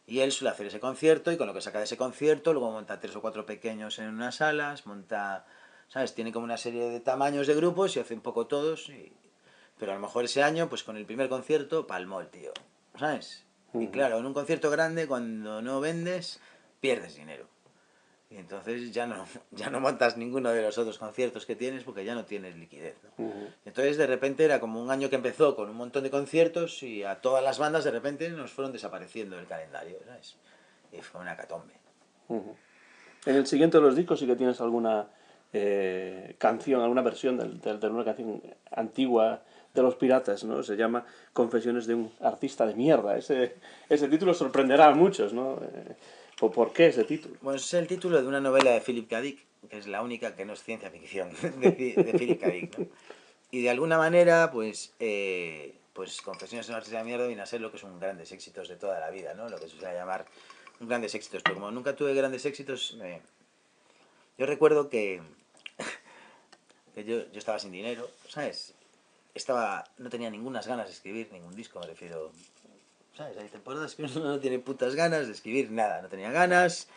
Y él suele hacer ese concierto y con lo que saca de ese concierto, luego monta 3 o 4 pequeños en unas salas, monta, ¿sabes? Tiene como una serie de tamaños de grupos y hace un poco todos. Pero a lo mejor ese año, pues con el primer concierto, palmó el tío, ¿sabes? Y claro, en un concierto grande, cuando no vendes, pierdes dinero. Y entonces ya no montas ninguno de los otros conciertos que tienes porque ya no tienes liquidez, ¿no? Entonces de repente era como un año que empezó con un montón de conciertos y a todas las bandas de repente nos fueron desapareciendo del calendario, ¿sabes? Y fue una catombe. En el siguiente de los discos sí que tienes alguna canción, alguna versión de una canción antigua de Los Piratas, ¿no? Se llama Confesiones de un artista de mierda. Ese título sorprenderá a muchos, ¿no? ¿Por qué ese título? Bueno, es el título de una novela de Philip K. Dick, que es la única que no es ciencia ficción de Philip K. Dick, ¿no? Y de alguna manera, pues Confesiones de un artista de mierda viene a ser lo que son grandes éxitos de toda la vida, ¿no? Lo que se suele llamar grandes éxitos. Pero como nunca tuve grandes éxitos, yo recuerdo que yo estaba sin dinero, ¿sabes? No tenía ninguna ganas de escribir ningún disco, me refiero. ¿Sabes? Hay temporadas que uno no tiene putas ganas de escribir nada. No tenía ganas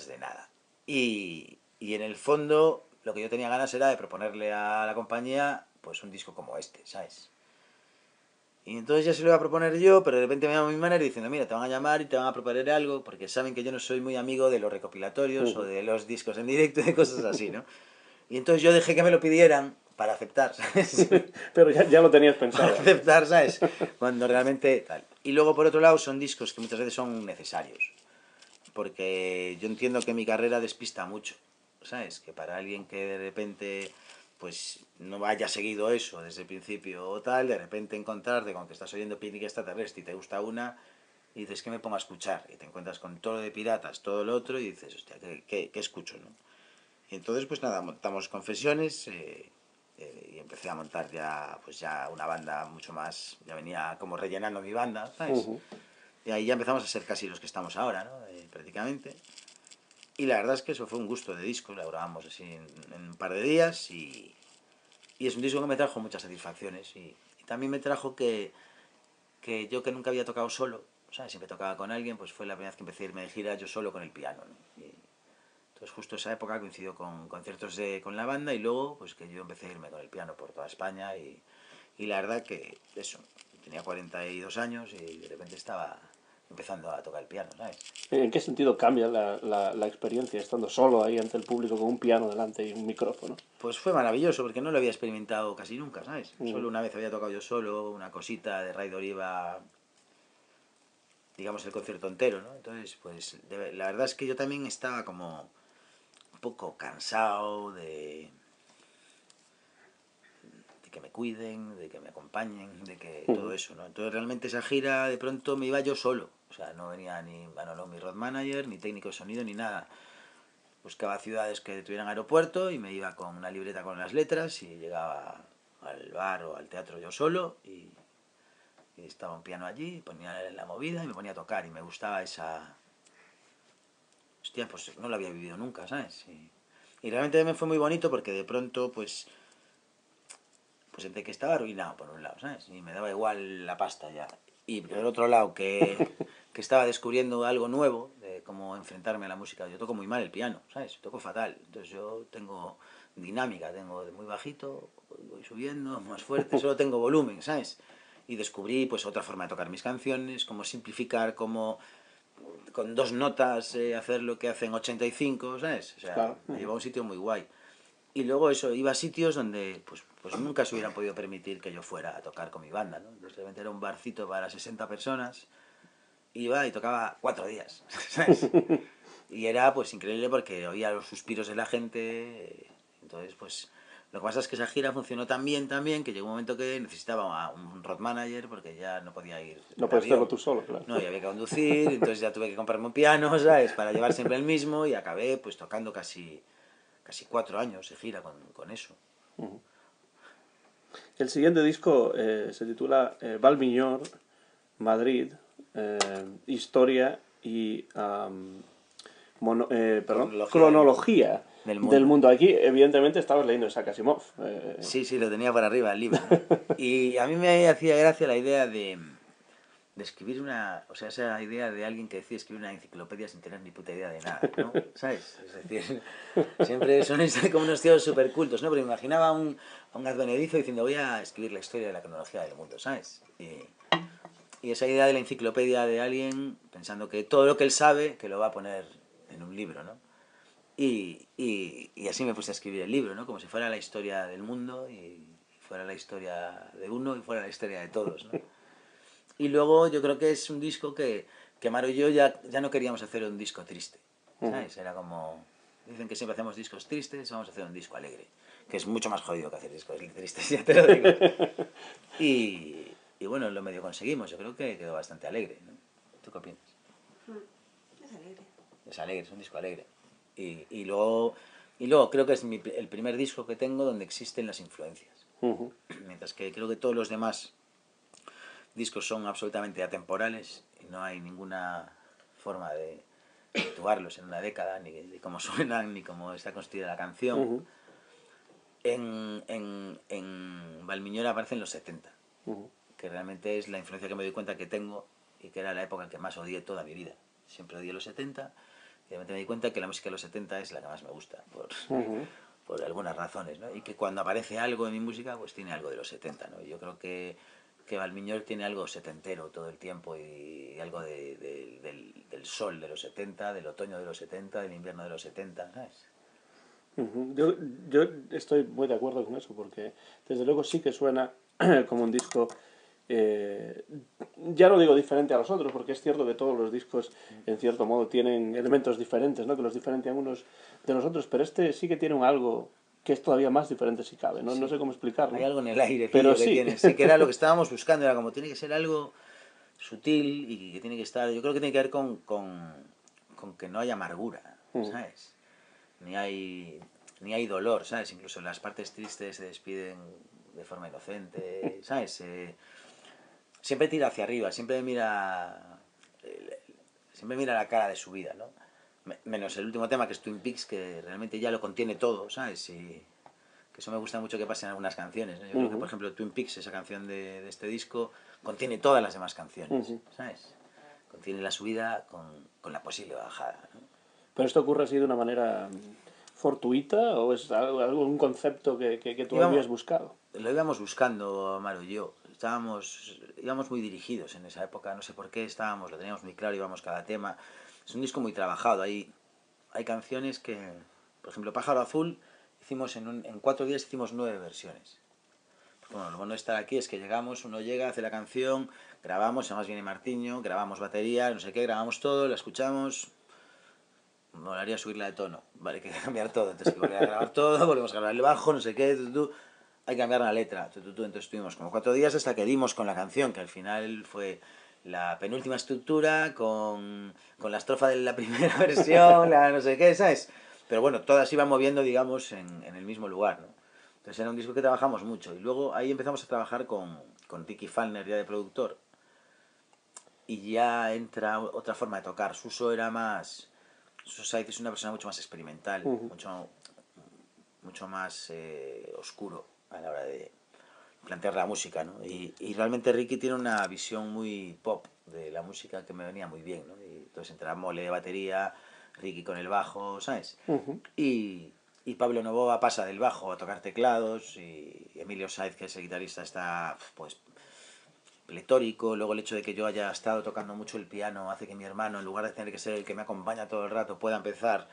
de nada. Y en el fondo, lo que yo tenía ganas era de proponerle a la compañía, pues un disco como este, ¿sabes? Y entonces ya se lo iba a proponer yo, pero de repente me llama mi manager diciendo, mira, te van a llamar y te van a proponer algo, porque saben que yo no soy muy amigo de los recopilatorios o de los discos en directo y de cosas así, ¿no? Y entonces yo dejé que me lo pidieran para aceptar, ¿sabes? Pero ya lo tenías Para pensado. aceptar, ¿sabes? Cuando realmente tal. Y luego, por otro lado, son discos que muchas veces son necesarios. Porque yo entiendo que mi carrera despista mucho, ¿sabes? Que para alguien que de repente pues no haya seguido eso desde el principio o tal, de repente encontrarte con que estás oyendo Picnic Extraterrestre y te gusta una y dices que me pongo a escuchar y te encuentras con todo lo de piratas, todo lo otro y dices, hostia, ¿qué escucho, no? Y entonces pues nada, montamos Confesiones y empecé a montar ya una banda mucho más, ya venía como rellenando mi banda, ¿sabes? Y ahí ya empezamos a ser casi los que estamos ahora, ¿no? Prácticamente. Y la verdad es que eso fue un gusto de disco, lo grabamos así en un par de días y es un disco que me trajo muchas satisfacciones y también me trajo que yo que nunca había tocado solo, ¿sabes? Siempre tocaba con alguien, pues fue la primera vez que empecé a irme de gira yo solo con el piano, ¿no? Y entonces justo esa época coincidió con conciertos con la banda y luego pues que yo empecé a irme con el piano por toda España y la verdad que eso, tenía 42 años y de repente estaba empezando a tocar el piano, ¿sabes? ¿En qué sentido cambia la experiencia estando solo ahí ante el público con un piano delante y un micrófono? Pues fue maravilloso porque no lo había experimentado casi nunca, ¿sabes? Mm. Solo una vez había tocado yo solo, una cosita de Ray de Oliva, digamos el concierto entero, ¿no? Entonces, pues la verdad es que yo también estaba como un poco cansado de que me cuiden, de que me acompañen, de que todo Ujú. eso, ¿no? Entonces realmente esa gira de pronto me iba yo solo, o sea, no venía ni Manolo, mi road manager, ni técnico de sonido, ni nada. Buscaba ciudades que tuvieran aeropuerto y me iba con una libreta con las letras y llegaba al bar o al teatro yo solo y estaba un piano allí, ponía la movida y me ponía a tocar y me gustaba esa... Hostia, pues no lo había vivido nunca, ¿sabes? Y realmente me fue muy bonito porque de pronto pues entre que estaba arruinado por un lado, ¿sabes? Y me daba igual la pasta ya. Y por el otro lado que estaba descubriendo algo nuevo de cómo enfrentarme a la música. Yo toco muy mal el piano, ¿sabes? Toco fatal. Entonces yo tengo dinámica, tengo de muy bajito, voy subiendo, más fuerte, solo tengo volumen, ¿sabes? Y descubrí pues otra forma de tocar mis canciones, cómo simplificar, cómo con dos notas hacer lo que hacen 85, ¿sabes? O sea, Claro. me llevó Ujú. a un sitio muy guay. Y luego eso, iba a sitios donde pues nunca se hubieran podido permitir que yo fuera a tocar con mi banda, ¿no? Entonces de repente era un barcito para 60 personas, iba y tocaba 4 días, ¿sabes? Y era pues increíble porque oía los suspiros de la gente, entonces pues lo que pasa es que esa gira funcionó tan bien que llegó un momento que necesitaba un road manager porque ya no podía ir No en puedes hacerlo avión. tú solo, claro. No, y había que conducir, entonces ya tuve que comprarme un piano, ¿sabes? Para llevar siempre el mismo y acabé pues tocando casi 4 años de gira con eso. Ujú. El siguiente disco se titula Valmiñor, Madrid, Historia y perdón, Cronología cronología del del mundo. mundo. Aquí, evidentemente, estabas leyendo Isaac Asimov. Sí, sí, lo tenía para arriba el libro, ¿no? Y a mí me hacía gracia la idea de escribir una... O sea, esa idea de alguien que decide escribir una enciclopedia sin tener ni puta idea de nada, ¿no? ¿Sabes? Es decir, siempre son como unos tíos súper cultos, ¿no? Pero me imaginaba a un advenedizo diciendo voy a escribir la historia de la cronología del mundo, ¿sabes? Y esa idea de la enciclopedia de alguien pensando que todo lo que él sabe que lo va a poner en un libro, ¿no? Y así me puse a escribir el libro, ¿no? Como si fuera la historia del mundo y fuera la historia de uno y fuera la historia de todos, ¿no? Y luego yo creo que es un disco que Maro y yo ya no queríamos hacer un disco triste, Ujú. ¿sabes? Era como... Dicen que siempre hacemos discos tristes, vamos a hacer un disco alegre, que es mucho más jodido que hacer discos tristes, ya te lo digo. Y bueno, lo medio conseguimos, yo creo que quedó bastante alegre, ¿no? ¿Tú qué opinas? Es alegre. Es alegre, es un disco alegre. Y luego creo que es el primer disco que tengo donde existen las influencias. Ujú. Mientras que creo que todos los demás discos son absolutamente atemporales y no hay ninguna forma de situarlos en una década, ni de cómo suenan, ni cómo está construida la canción. Ujú. En Valmiñora aparecen los 70, Ujú. que realmente es la influencia que me doy cuenta que tengo y que era la época en que más odié toda mi vida. Siempre odié los 70 y de repente me di cuenta que la música de los 70 es la que más me gusta, Ujú. por algunas razones, ¿no? Y que cuando aparece algo en mi música, pues tiene algo de los 70, ¿no? Y yo creo que Valmiñor tiene algo setentero todo el tiempo y algo del sol de los 70, del otoño de los 70, del invierno de los 70, ¿sabes? Ujú. Yo estoy muy de acuerdo con eso, porque desde luego sí que suena como un disco, eh, ya no digo diferente a los otros, porque es cierto que todos los discos, en cierto modo, tienen elementos diferentes, ¿no? Que los diferencian unos de los otros, pero este sí que tiene un algo que es todavía más diferente si cabe, ¿no? No sé Sí. cómo Hay explicarlo, algo en el pero airecillo que sí. tiene, sí, que era lo que estábamos buscando, era como tiene que ser algo sutil y que tiene que estar, yo creo que tiene que ver con que no haya amargura, Ujú. ¿sabes? Ni hay dolor, ¿sabes? Incluso en las partes tristes se despiden de forma inocente, ¿sabes? Siempre tira hacia arriba, siempre mira la cara de su vida, ¿no? Menos el último tema, que es Twin Peaks, que realmente ya lo contiene todo, ¿sabes? Y que eso me gusta mucho que pase en algunas canciones, ¿no? Yo creo que, por ejemplo, Twin Peaks, esa canción de este disco, contiene todas las demás canciones, ¿sabes? Contiene la subida con la posible bajada, ¿no? ¿Pero esto ocurre así de una manera fortuita o es algún concepto que tú habías buscado? Lo íbamos buscando, Amaro y yo. Íbamos muy dirigidos en esa época, no sé por qué lo teníamos muy claro, íbamos cada tema. Es un disco muy trabajado, hay canciones que, por ejemplo, Pájaro Azul, en 4 días hicimos 9 versiones. Porque, bueno, lo bueno de estar aquí es que uno llega, hace la canción, grabamos, además viene Martiño, grabamos batería, no sé qué, grabamos todo, la escuchamos. Molaría subirla de tono, vale, hay que cambiar todo, entonces hay que volver a grabar todo, volvemos a grabar el bajo, no sé qué, hay que cambiar la letra, entonces estuvimos como 4 días hasta que dimos con la canción, que al final fue la penúltima estructura con la estrofa de la primera versión, la no sé qué, ¿sabes? Pero bueno, todas iban moviendo, digamos, en el mismo lugar, ¿no? Entonces era un disco que trabajamos mucho, y luego ahí empezamos a trabajar con Ricky Falner ya de productor, y ya entra otra forma de tocar. Suso Said es una persona mucho más experimental, mucho más oscuro a la hora de plantear la música, ¿no? Y realmente Ricky tiene una visión muy pop de la música que me venía muy bien, ¿no? Y entonces entra Mole de batería, Ricky con el bajo, ¿sabes? Y Pablo Novoa pasa del bajo a tocar teclados, y Emilio Saiz, que es el guitarrista, está pues pletórico. Luego el hecho de que yo haya estado tocando mucho el piano hace que mi hermano, en lugar de tener que ser el que me acompaña todo el rato, pueda empezar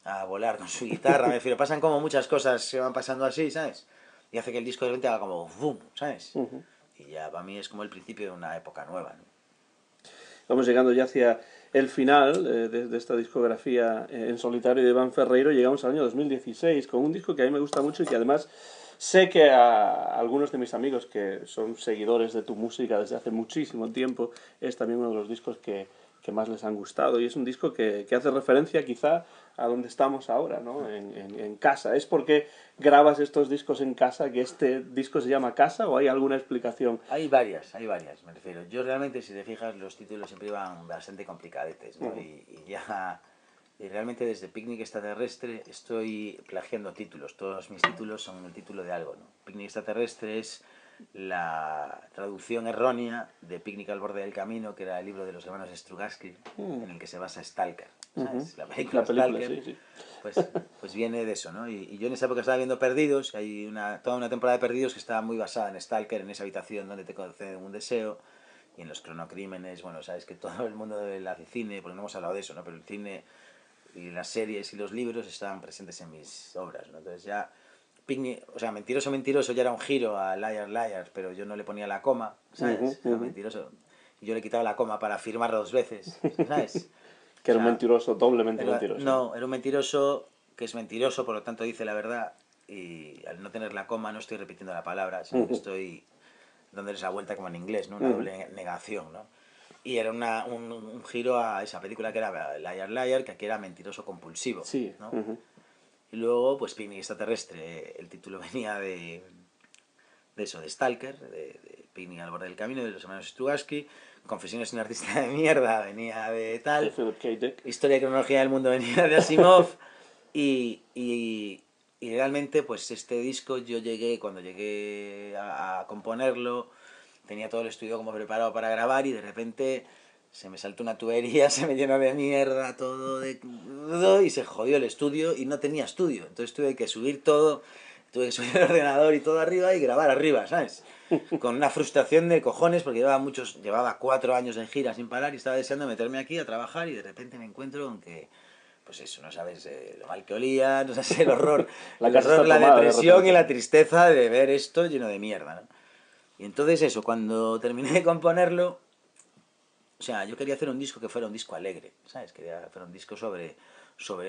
a volar con su guitarra. Me refiero, pasan como muchas cosas que van pasando así, ¿sabes? Y hace que el disco de repente haga como boom, ¿sabes? Y ya para mí es como el principio de una época nueva, ¿no? Vamos llegando ya hacia el final de esta discografía en solitario de Iván Ferreiro. Llegamos al año 2016 con un disco que a mí me gusta mucho y que además sé que a algunos de mis amigos que son seguidores de tu música desde hace muchísimo tiempo es también uno de los discos que más les han gustado, y es un disco que hace referencia quizá a donde estamos ahora, ¿no? En casa. ¿Es porque grabas estos discos en casa que este disco se llama Casa, o hay alguna explicación? Hay varias, me refiero. Yo realmente, si te fijas, los títulos siempre iban bastante complicadetes, ¿no? Y realmente desde Picnic Extraterrestre estoy plagiando títulos. Todos mis títulos son el título de algo, ¿no? Picnic Extraterrestre es la traducción errónea de Picnic al borde del camino, que era el libro de los hermanos Strugatsky, en el que se basa Stalker, ¿sabes? La película Stalker, Sí, sí. pues viene de eso, ¿no? Y yo en esa época estaba viendo Perdidos, hay toda una temporada de Perdidos que estaba muy basada en Stalker, en esa habitación donde te conceden un deseo, y en los cronocrímenes. Bueno, sabes que todo el mundo del cine, porque no hemos hablado de eso, ¿no? Pero el cine y las series y los libros estaban presentes en mis obras, ¿no? Entonces ya Picnic, o sea, Mentiroso, Mentiroso ya era un giro a Liar, Liar, pero yo no le ponía la coma, ¿sabes? Era Mentiroso. Y yo le quitaba la coma para firmarlo 2 veces, ¿sabes? Que era un mentiroso, doblemente mentiroso. No, era un mentiroso que es mentiroso, por lo tanto dice la verdad, y al no tener la coma no estoy repitiendo la palabra, sino que estoy dándoles la vuelta como en inglés, ¿no? Una doble negación, ¿no? Y era un giro a esa película que era Liar Liar, que aquí era Mentiroso Compulsivo, Sí. ¿no? Y luego, pues Picnic Extraterrestre, el título venía de eso, de Stalker, de Picnic al borde del camino, de los hermanos Strugatsky. Confesiones de un artista de mierda venía de tal. De Philip K. Dick. Historia y cronología del mundo venía de Asimov. Y realmente, pues este disco cuando llegué a componerlo, tenía todo el estudio como preparado para grabar, y de repente se me saltó una tubería, se me llenó de mierda todo, y se jodió el estudio y no tenía estudio. Entonces tuve que subir el ordenador y todo arriba y grabar arriba, ¿sabes? Con una frustración de cojones, porque llevaba 4 años en gira sin parar y estaba deseando meterme aquí a trabajar, y de repente me encuentro con que, pues eso, no sabes lo mal que olía, no sabes el horror, La casa está la tomada de depresión repente. y la tristeza de ver esto lleno de mierda, ¿no? Y entonces eso, cuando terminé de componerlo, o sea, yo quería hacer un disco que fuera un disco alegre, ¿sabes? Quería hacer un disco sobre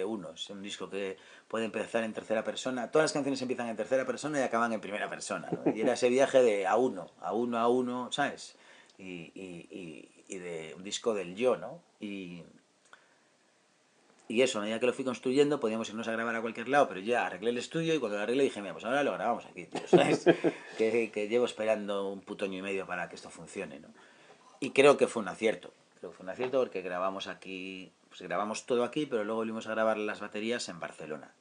unos, un disco que puede empezar en tercera persona. Todas las canciones empiezan en tercera persona y acaban en primera persona, ¿no? Y era ese viaje de a uno, ¿sabes? Y de un disco del yo, ¿no? Y eso, a medida que lo fui construyendo, podíamos irnos a grabar a cualquier lado, pero ya arreglé el estudio, y cuando lo arreglé dije, mira, pues ahora lo grabamos aquí, tío, ¿sabes? que llevo esperando un puto año y medio para que esto funcione, ¿no? Y creo que fue un acierto porque grabamos aquí pues grabamos todo aquí, pero luego volvimos a grabar las baterías en Barcelona.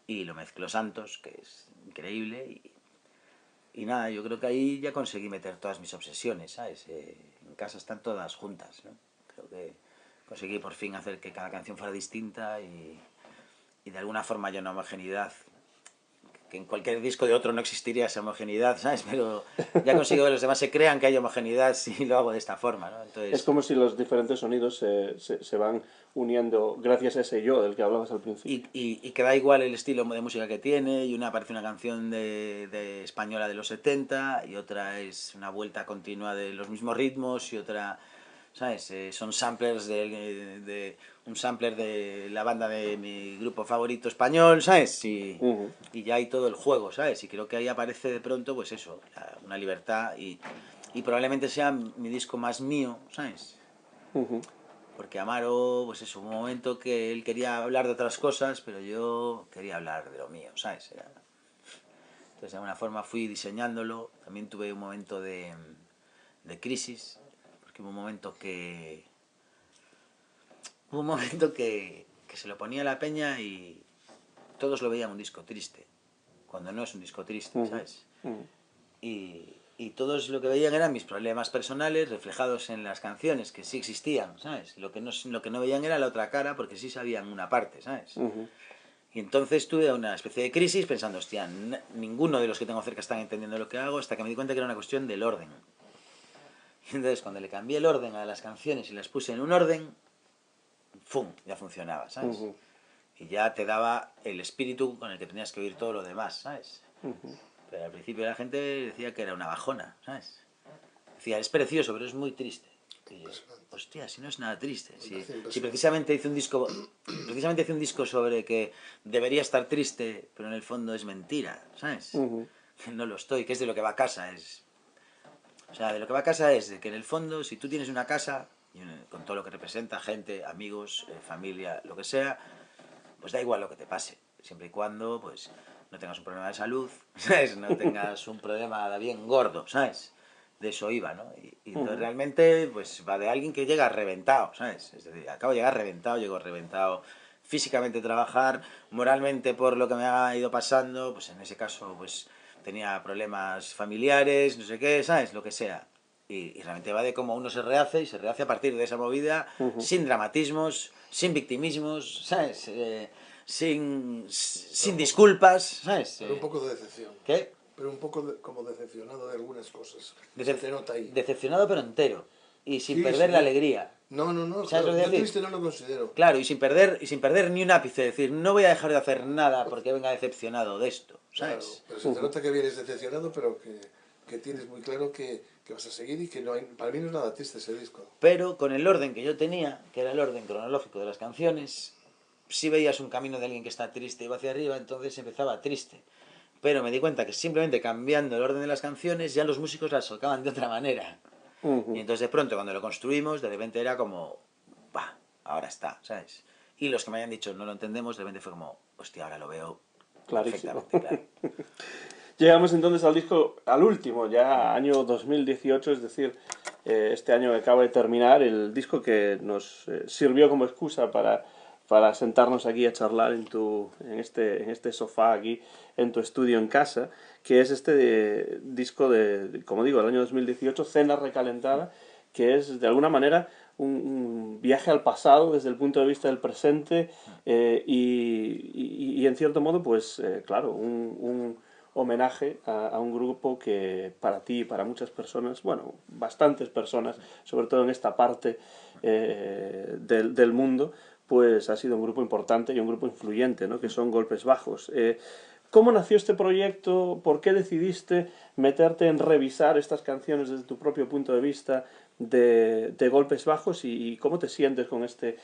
Y lo mezcló Santos, que es increíble, y nada, yo creo que ahí ya conseguí meter todas mis obsesiones, ¿sabes? En casa están todas juntas, ¿no? Creo que conseguí por fin hacer que cada canción fuera distinta y de alguna forma haya una homogeneidad, que en cualquier disco de otro no existiría esa homogeneidad, ¿sabes? Pero ya consigo que los demás se crean que hay homogeneidad si lo hago de esta forma, ¿no? Entonces, Es como si los diferentes sonidos se van uniendo gracias a ese yo del que hablabas al principio. y que da igual el estilo de música que tiene, y una parece una canción de española de los 70, y otra es una vuelta continua de los mismos ritmos, y otra, ¿sabes? Son samplers de un sampler de la banda de mi grupo favorito español, ¿sabes? Y ya hay todo el juego, ¿sabes? Y creo que ahí aparece de pronto, pues eso, una libertad, y probablemente sea mi disco más mío, ¿sabes? Porque Amaro, pues eso, hubo un momento que él quería hablar de otras cosas, pero yo quería hablar de lo mío, ¿sabes? Entonces de alguna forma fui diseñándolo. También tuve un momento de crisis, porque hubo un momento que... que se lo ponía a la peña y todos lo veían un disco triste, cuando no es un disco triste, ¿sabes? Y todos lo que veían eran mis problemas personales reflejados en las canciones, que sí existían, ¿sabes? Lo que no veían era la otra cara, porque sí sabían una parte, ¿sabes? Y entonces tuve una especie de crisis pensando, hostia, ninguno de los que tengo cerca están entendiendo lo que hago, hasta que me di cuenta que era una cuestión del orden. Y entonces cuando le cambié el orden a las canciones y las puse en un orden, ¡fum!, ya funcionaba, ¿sabes? Y ya te daba el espíritu con el que tenías que oír todo lo demás, ¿sabes? Pero al principio la gente decía que era una bajona, ¿sabes? Decía, es precioso, pero es muy triste. Y yo, hostia, si no es nada triste. Si precisamente hice un disco sobre que debería estar triste, pero en el fondo es mentira, ¿sabes? Que no lo estoy, que es de lo que va a casa. O sea, de lo que va a casa es de que en el fondo, si tú tienes una casa, con todo lo que representa, gente, amigos, familia, lo que sea, pues da igual lo que te pase, siempre y cuando pues no tengas un problema de salud, ¿sabes? No tengas un problema bien gordo, ¿sabes? De eso iba, ¿no? Y entonces realmente pues va de alguien que llega reventado, ¿sabes? Es decir, acabo de llegar reventado, llego reventado físicamente a trabajar, moralmente por lo que me ha ido pasando, pues en ese caso pues tenía problemas familiares, no sé qué, ¿sabes? Lo que sea. Y realmente va de cómo uno se rehace, y se rehace a partir de esa movida, sin dramatismos, sin victimismos, ¿sabes? Sin disculpas, ¿sabes? Pero un poco de decepción. ¿Qué? Pero un poco como decepcionado de algunas cosas. Se te nota ahí. Decepcionado pero entero. Y sin Sí, perder sí. la alegría. No, ¿Sabes claro, lo que yo decir? triste no lo considero. Claro, y sin perder ni un ápice. Es decir, no voy a dejar de hacer nada porque venga decepcionado de esto, Claro, ¿sabes? pero se te nota que vienes decepcionado, pero que tienes muy claro que vas a seguir y que no hay, para mí no es nada triste ese disco. Pero con el orden que yo tenía, que era el orden cronológico de las canciones, si veías un camino de alguien que está triste y va hacia arriba, entonces empezaba triste. Pero me di cuenta que simplemente cambiando el orden de las canciones ya los músicos las tocaban de otra manera. Y entonces de pronto cuando lo construimos, de repente era como, bah, ahora está, ¿sabes? Y los que me hayan dicho no lo entendemos, de repente fue como, hostia, ahora lo veo Clarísimo. perfectamente, claro. Llegamos entonces al disco, al último, ya año 2018, es decir, este año que acaba de terminar, el disco que nos sirvió como excusa para sentarnos aquí a charlar en este sofá aquí, en tu estudio en casa, que es este disco como digo, del año 2018, Cena Recalentada, que es de alguna manera un viaje al pasado desde el punto de vista del presente y en cierto modo, pues claro, un homenaje a un grupo que para ti y para muchas personas, bueno, bastantes personas, sobre todo en esta parte del mundo, pues ha sido un grupo importante y un grupo influyente, ¿no? Que son Golpes Bajos. ¿Cómo nació este proyecto? ¿Por qué decidiste meterte en revisar estas canciones desde tu propio punto de vista de Golpes Bajos? ¿Y cómo te sientes con este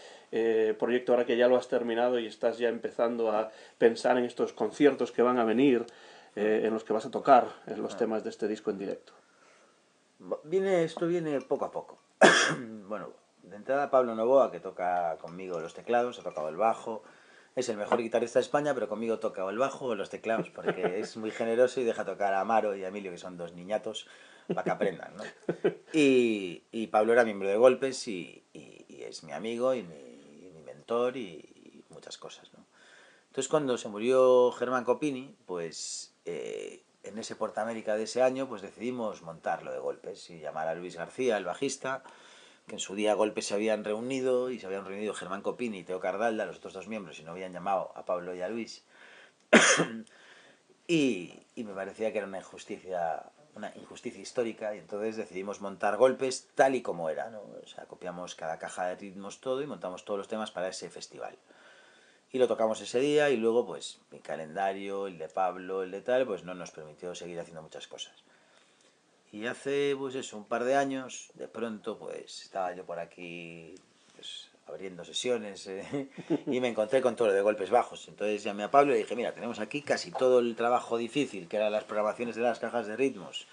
proyecto ahora que ya lo has terminado y estás ya empezando a pensar en estos conciertos que van a venir, en los que vas a tocar en los temas de este disco en directo? Esto viene poco a poco. Bueno, de entrada Pablo Novoa, que toca conmigo los teclados, ha tocado el bajo, es el mejor guitarrista de España, pero conmigo toca el bajo o los teclados, porque es muy generoso y deja tocar a Amaro y a Emilio, que son dos niñatos, para que aprendan, ¿no? Y Pablo era miembro de Golpes y es mi amigo y autor y muchas cosas, ¿no? Entonces cuando se murió Germán Copini, pues en ese Portamérica de ese año, pues decidimos montarlo de Golpes y llamar a Luis García, el bajista, que en su día Golpes se habían reunido, y se habían reunido Germán Copini y Teo Cardalda, los otros dos miembros, y no habían llamado a Pablo y a Luis. Y me parecía que era una injusticia histórica, y entonces decidimos montar Golpes tal y como era, ¿no? O sea, copiamos cada caja de ritmos, todo, y montamos todos los temas para ese festival. Y lo tocamos ese día, y luego pues mi calendario, el de Pablo, el de tal, pues no nos permitió seguir haciendo muchas cosas. Y hace pues eso, un par de años, de pronto pues estaba yo por aquí pues abriendo sesiones y me encontré con todo lo de Golpes Bajos. Entonces llamé a Pablo y le dije, mira, tenemos aquí casi todo el trabajo difícil, que eran las programaciones de las cajas de ritmos,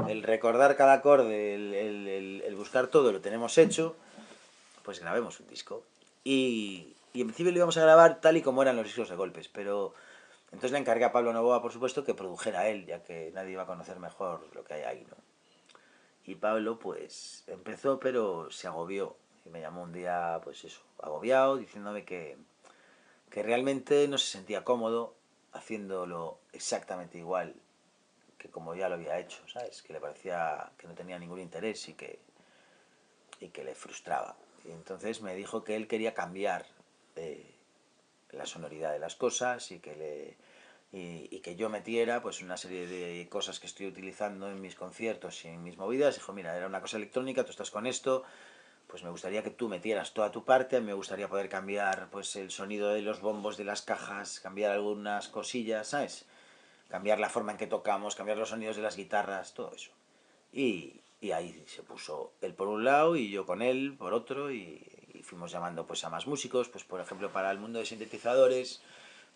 el recordar cada acorde, el buscar todo, lo tenemos hecho, pues grabemos un disco. Y en principio lo íbamos a grabar tal y como eran los discos de Golpes, pero entonces le encargué a Pablo Novoa, por supuesto, que produjera él, ya que nadie iba a conocer mejor lo que hay ahí, ¿no? Y Pablo pues empezó, pero se agobió. Y me llamó un día, pues eso, agobiado, diciéndome que realmente no se sentía cómodo haciéndolo exactamente igual que como ya lo había hecho, ¿sabes? Que le parecía que no tenía ningún interés y que le frustraba. Y entonces me dijo que él quería cambiar la sonoridad de las cosas y que yo metiera pues una serie de cosas que estoy utilizando en mis conciertos y en mis movidas. Dijo, mira, era una cosa electrónica, tú estás con esto, pues me gustaría que tú metieras toda tu parte, me gustaría poder cambiar pues el sonido de los bombos de las cajas, cambiar algunas cosillas, ¿sabes? Cambiar la forma en que tocamos, cambiar los sonidos de las guitarras, todo eso. Y ahí se puso él por un lado y yo con él por otro, y fuimos llamando pues a más músicos, pues por ejemplo para el mundo de sintetizadores,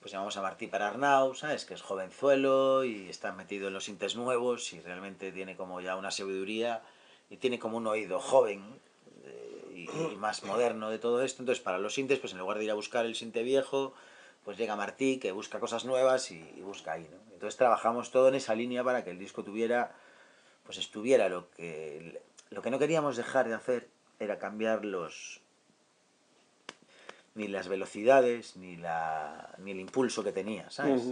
pues llamamos a Martí Perarnau, ¿sabes? Que es jovenzuelo y está metido en los sintes nuevos y realmente tiene como ya una sabiduría y tiene como un oído joven y más moderno de todo esto. Entonces para los sintes, pues en lugar de ir a buscar el sinte viejo, pues llega Martí, que busca cosas nuevas y busca ahí, ¿no? Entonces trabajamos todo en esa línea para que el disco tuviera, pues estuviera lo que no queríamos dejar de hacer era cambiar ni las velocidades ni el impulso que tenía, ¿sabes?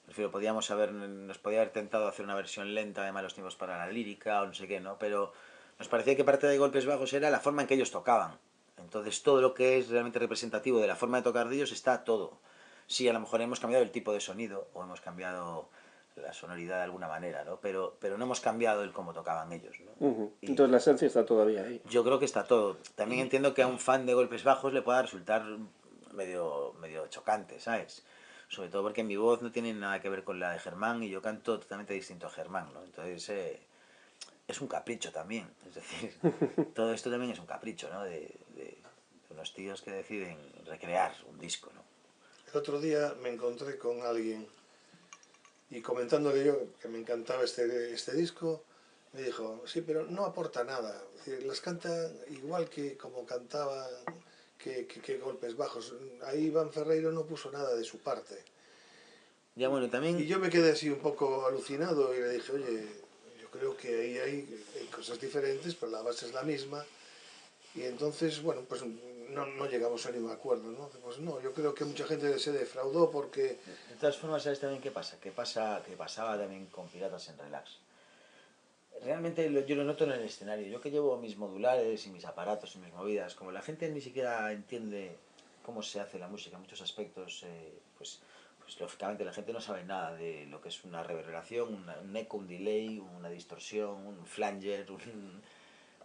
Prefiero, nos podía haber tentado hacer una versión lenta de Malos Tiempos para la Lírica o no sé qué, ¿no? Pero nos parecía que parte de Golpes Bajos era la forma en que ellos tocaban. Entonces todo lo que es realmente representativo de la forma de tocar de ellos está todo. Sí, a lo mejor hemos cambiado el tipo de sonido o hemos cambiado la sonoridad de alguna manera, ¿no? Pero no hemos cambiado el cómo tocaban ellos, ¿no? Entonces la esencia está todavía ahí. Yo creo que está todo. También entiendo que a un fan de Golpes Bajos le pueda resultar medio chocante, ¿sabes? Sobre todo porque mi voz no tiene nada que ver con la de Germán y yo canto totalmente distinto a Germán, ¿no? Entonces es un capricho también. Es decir, todo esto también es un capricho, ¿no? De unos tíos que deciden recrear un disco, ¿no? El otro día me encontré con alguien y comentándole yo que me encantaba este disco, me dijo, sí, pero no aporta nada. Es decir, las canta igual que como cantaba que Golpes Bajos. Ahí Iván Ferreiro no puso nada de su parte. Ya, bueno, Y también yo me quedé así un poco alucinado y le dije, oye, yo creo que ahí hay cosas diferentes, pero la base es la misma. Y entonces, bueno, pues no llegamos a ningún acuerdo, ¿no? Pues no, yo creo que mucha gente se defraudó porque... de todas formas, ¿sabes también qué pasa? Que pasaba también con Piratas en Relax. Realmente yo lo noto en el escenario. Yo que llevo mis modulares y mis aparatos y mis movidas, como la gente ni siquiera entiende cómo se hace la música en muchos aspectos, pues lógicamente la gente no sabe nada de lo que es una reverberación, un eco, un delay, una distorsión, un flanger,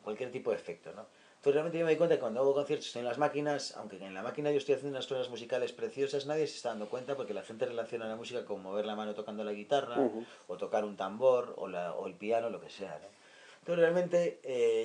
cualquier tipo de efecto, ¿no? Entonces realmente yo me di cuenta que cuando hago conciertos en las máquinas, aunque en la máquina yo estoy haciendo unas cosas musicales preciosas, nadie se está dando cuenta porque la gente relaciona la música con mover la mano tocando la guitarra, o tocar un tambor, o el piano, lo que sea, ¿no? Entonces realmente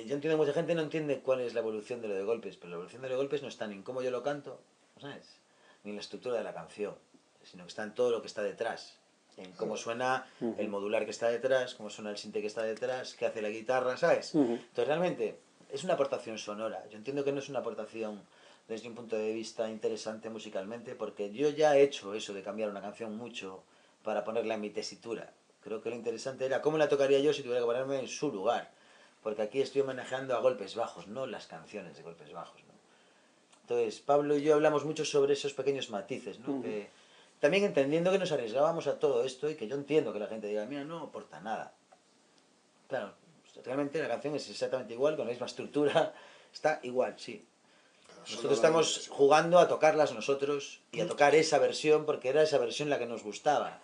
yo entiendo que mucha gente no entiende cuál es la evolución de lo de Golpes, pero la evolución de lo de Golpes no está ni en cómo yo lo canto, ¿sabes? Ni en la estructura de la canción, sino que está en todo lo que está detrás, en cómo suena el modular que está detrás, cómo suena el sinte que está detrás, qué hace la guitarra, ¿sabes? Entonces realmente es una aportación sonora. Yo entiendo que no es una aportación desde un punto de vista interesante musicalmente, porque yo ya he hecho eso de cambiar una canción mucho para ponerla en mi tesitura. Creo que lo interesante era cómo la tocaría yo si tuviera que ponerme en su lugar, porque aquí estoy manejando a Golpes Bajos, no las canciones de Golpes Bajos, ¿no? Entonces, Pablo y yo hablamos mucho sobre esos pequeños matices, ¿no? Que, también entendiendo que nos arriesgábamos a todo esto y que yo entiendo que la gente diga, mira, no aporta nada. Claro, realmente la canción es exactamente igual, con la misma estructura, está igual, sí. Nosotros estamos jugando a tocarlas nosotros y a tocar esa versión porque era esa versión la que nos gustaba,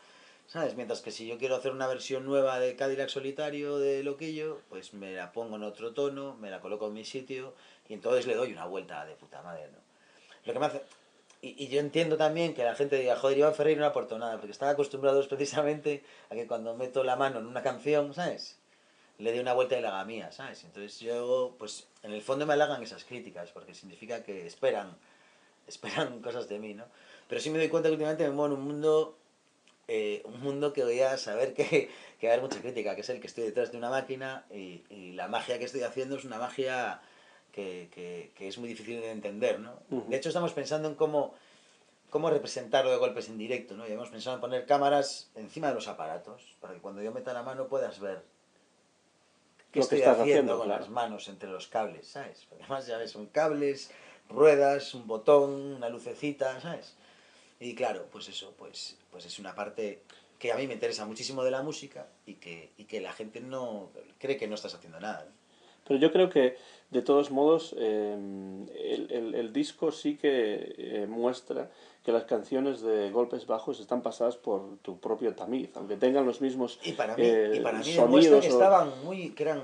¿sabes? Mientras que si yo quiero hacer una versión nueva de Cadillac Solitario de Loquillo, pues me la pongo en otro tono, me la coloco en mi sitio y entonces le doy una vuelta de puta madre, ¿no? Lo que me hace... Y yo entiendo también que la gente diga, joder, Iván Ferreiro no aportó nada, porque están acostumbrados precisamente a que cuando meto la mano en una canción, ¿sabes? Le dé una vuelta y la haga mía, ¿sabes? Entonces yo, pues, en el fondo me halagan esas críticas, porque significa que esperan cosas de mí, ¿no? Pero sí me doy cuenta que últimamente me muevo en un mundo que voy a saber que va a haber mucha crítica, que es el que estoy detrás de una máquina y la magia que estoy haciendo es una magia que es muy difícil de entender, ¿no? De hecho, estamos pensando en cómo representarlo de golpes en directo, ¿no? Y hemos pensado en poner cámaras encima de los aparatos, para que cuando yo meta la mano puedas ver qué Lo que estoy estás haciendo con claro. las manos entre los cables, ¿sabes? Porque además ya ves, son cables, ruedas, un botón, una lucecita, ¿sabes? Y claro, pues eso, pues es una parte que a mí me interesa muchísimo de la música y que la gente no cree que no estás haciendo nada, ¿no? Pero yo creo que, de todos modos, el disco sí que muestra que las canciones de golpes bajos están pasadas por tu propio tamiz, aunque tengan los mismos Y para mí demuestra que sonidos o... estaban que eran,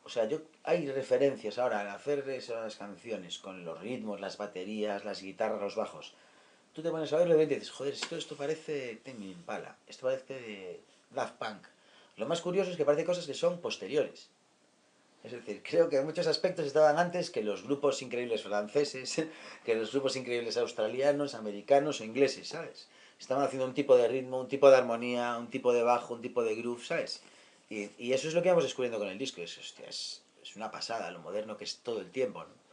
o sea, hay referencias ahora al hacer esas canciones con los ritmos, las baterías, las guitarras, los bajos. Tú te pones a verlo y dices, joder, esto parece Tame Impala, esto parece de Daft Punk. Lo más curioso es que parece cosas que son posteriores. Es decir, creo que en muchos aspectos estaban antes que los grupos increíbles franceses, que los grupos increíbles australianos, americanos o ingleses, ¿sabes? Estaban haciendo un tipo de ritmo, un tipo de armonía, un tipo de bajo, un tipo de groove, ¿sabes? Y eso es lo que vamos descubriendo con el disco. Hostia, es una pasada, lo moderno que es todo el tiempo, ¿no?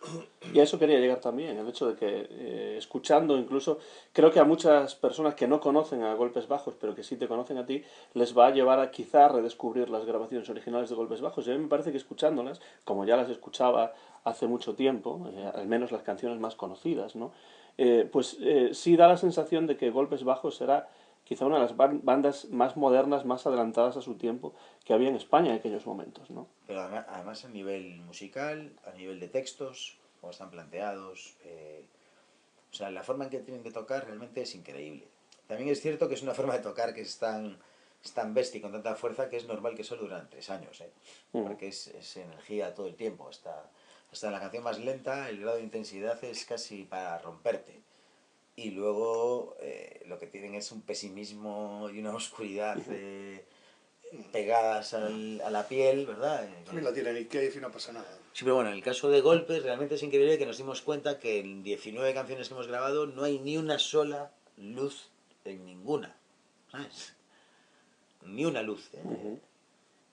Y a eso quería llegar también, el hecho de que escuchando incluso, creo que a muchas personas que no conocen a Golpes Bajos, pero que sí te conocen a ti, les va a llevar a quizá redescubrir las grabaciones originales de Golpes Bajos. Y a mí me parece que escuchándolas, como ya las escuchaba hace mucho tiempo, al menos las canciones más conocidas, ¿no? Sí da la sensación de que Golpes Bajos será quizá una de las bandas más modernas, más adelantadas a su tiempo que había en España en aquellos momentos, ¿no? Pero además a nivel musical, a nivel de textos, cómo están planteados, o sea, la forma en que tienen que tocar realmente es increíble. También es cierto que es una forma de tocar que es tan bestia y con tanta fuerza que es normal que solo duran 3 años, ¿eh? Porque es energía todo el tiempo. Hasta en la canción más lenta el grado de intensidad es casi para romperte. Y luego lo que tienen es un pesimismo y una oscuridad pegadas a la piel, ¿verdad? También la tiene Nick Cave y no pasa nada. Sí, pero bueno, en el caso de Golpes realmente es increíble que nos dimos cuenta que en 19 canciones que hemos grabado no hay ni una sola luz en ninguna, ¿sabes? Ni una luz, ¿eh?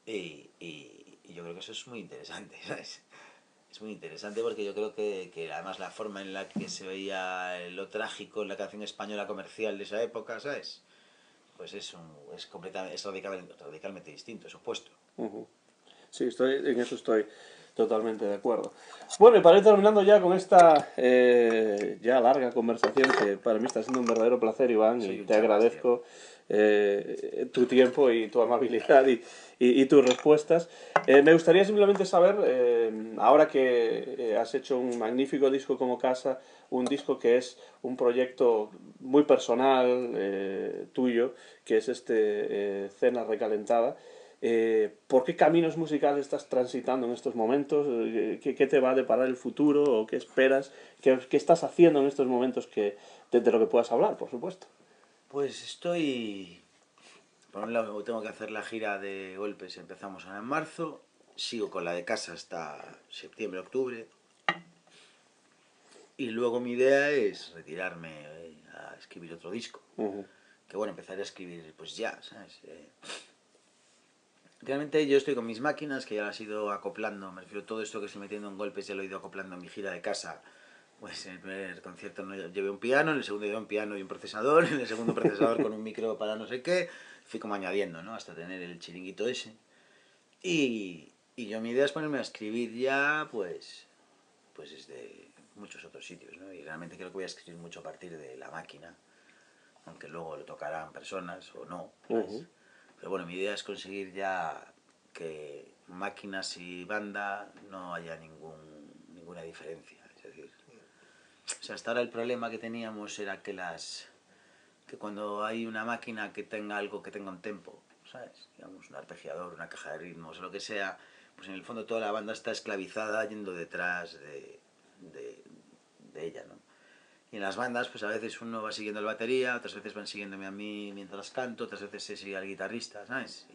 Y yo creo que eso es muy interesante, ¿sabes? Es muy interesante porque yo creo que además la forma en la que se veía lo trágico en la canción española comercial de esa época, ¿sabes? Pues es radicalmente distinto, es opuesto. Sí, en eso estoy totalmente de acuerdo. Bueno, y para ir terminando ya con esta ya larga conversación, que para mí está siendo un verdadero placer, Iván, y te agradezco tu tiempo y tu amabilidad y tus respuestas. Me gustaría simplemente saber, ahora que has hecho un magnífico disco como Casa, un disco que es un proyecto muy personal tuyo, que es Cena Recalentada, ¿por qué caminos musicales estás transitando en estos momentos? ¿Qué te va a deparar el futuro? ¿O qué esperas? ¿Qué estás haciendo en estos momentos de lo que puedas hablar, por supuesto? Pues por un lado tengo que hacer la gira de Golpes, empezamos ahora en marzo, sigo con la de Casa hasta septiembre, octubre, y luego mi idea es retirarme a escribir otro disco. Que bueno, empezaré a escribir pues ya, ¿sabes? Realmente yo estoy con mis máquinas, que ya las he ido acoplando, me refiero a todo esto que estoy metiendo en Golpes, ya lo he ido acoplando en mi gira de Casa. Pues en el primer concierto no llevé un piano, en el segundo llevé un piano y un procesador, en el segundo procesador con un micro para no sé qué, fui como añadiendo, ¿no? Hasta tener el chiringuito ese. Y yo mi idea es ponerme a escribir ya, pues desde muchos otros sitios, ¿no? Y realmente creo que voy a escribir mucho a partir de la máquina, aunque luego lo tocarán personas o no, ¿sabes? Pero bueno, mi idea es conseguir ya que máquinas y banda no haya ninguna diferencia. Es decir, o sea, hasta ahora el problema que teníamos era que cuando hay una máquina que tenga algo, que tenga un tempo, ¿sabes? Digamos, un arpegiador, una caja de ritmos o lo que sea, pues en el fondo toda la banda está esclavizada yendo detrás de ella, ¿no? Y en las bandas, pues a veces uno va siguiendo la batería, otras veces van siguiéndome a mí mientras canto, otras veces se sigue al guitarrista, ¿sabes?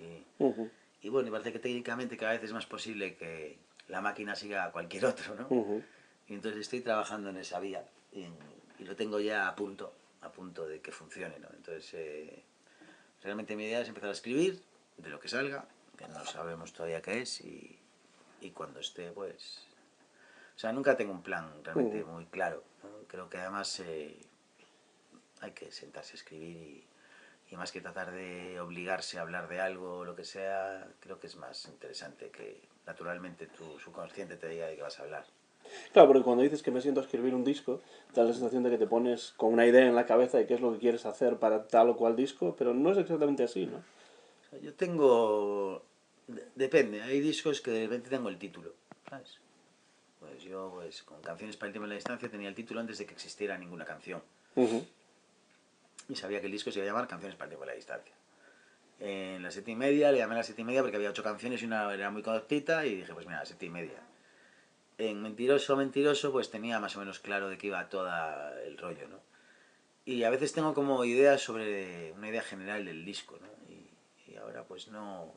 Y bueno, y parece que técnicamente cada vez es más posible que la máquina siga a cualquier otro, ¿no? Y entonces estoy trabajando en esa vía y lo tengo ya a punto de que funcione, ¿no? Entonces, realmente mi idea es empezar a escribir de lo que salga, que no sabemos todavía qué es, y cuando esté, pues... O sea, nunca tengo un plan realmente muy claro, ¿no? Creo que además hay que sentarse a escribir y más que tratar de obligarse a hablar de algo o lo que sea, creo que es más interesante que naturalmente tu subconsciente te diga de qué vas a hablar. Claro, porque cuando dices que me siento a escribir un disco, te da la sensación de que te pones con una idea en la cabeza de qué es lo que quieres hacer para tal o cual disco, pero no es exactamente así, ¿no? O sea, yo tengo... Depende, hay discos que de repente tengo el título, ¿sabes? Pues yo, pues, con Canciones para el tiempo y la distancia tenía el título antes de que existiera ninguna canción. Y sabía que el disco se iba a llamar Canciones para el tiempo y la distancia. En las 7:30 le llamé a las 7:30 porque había 8 canciones y una era muy cortita y dije, pues mira, a las 7:30. En Mentiroso, Mentiroso, pues tenía más o menos claro de qué iba todo el rollo, ¿no? Y a veces tengo como ideas sobre una idea general del disco, ¿no? Y ahora pues no...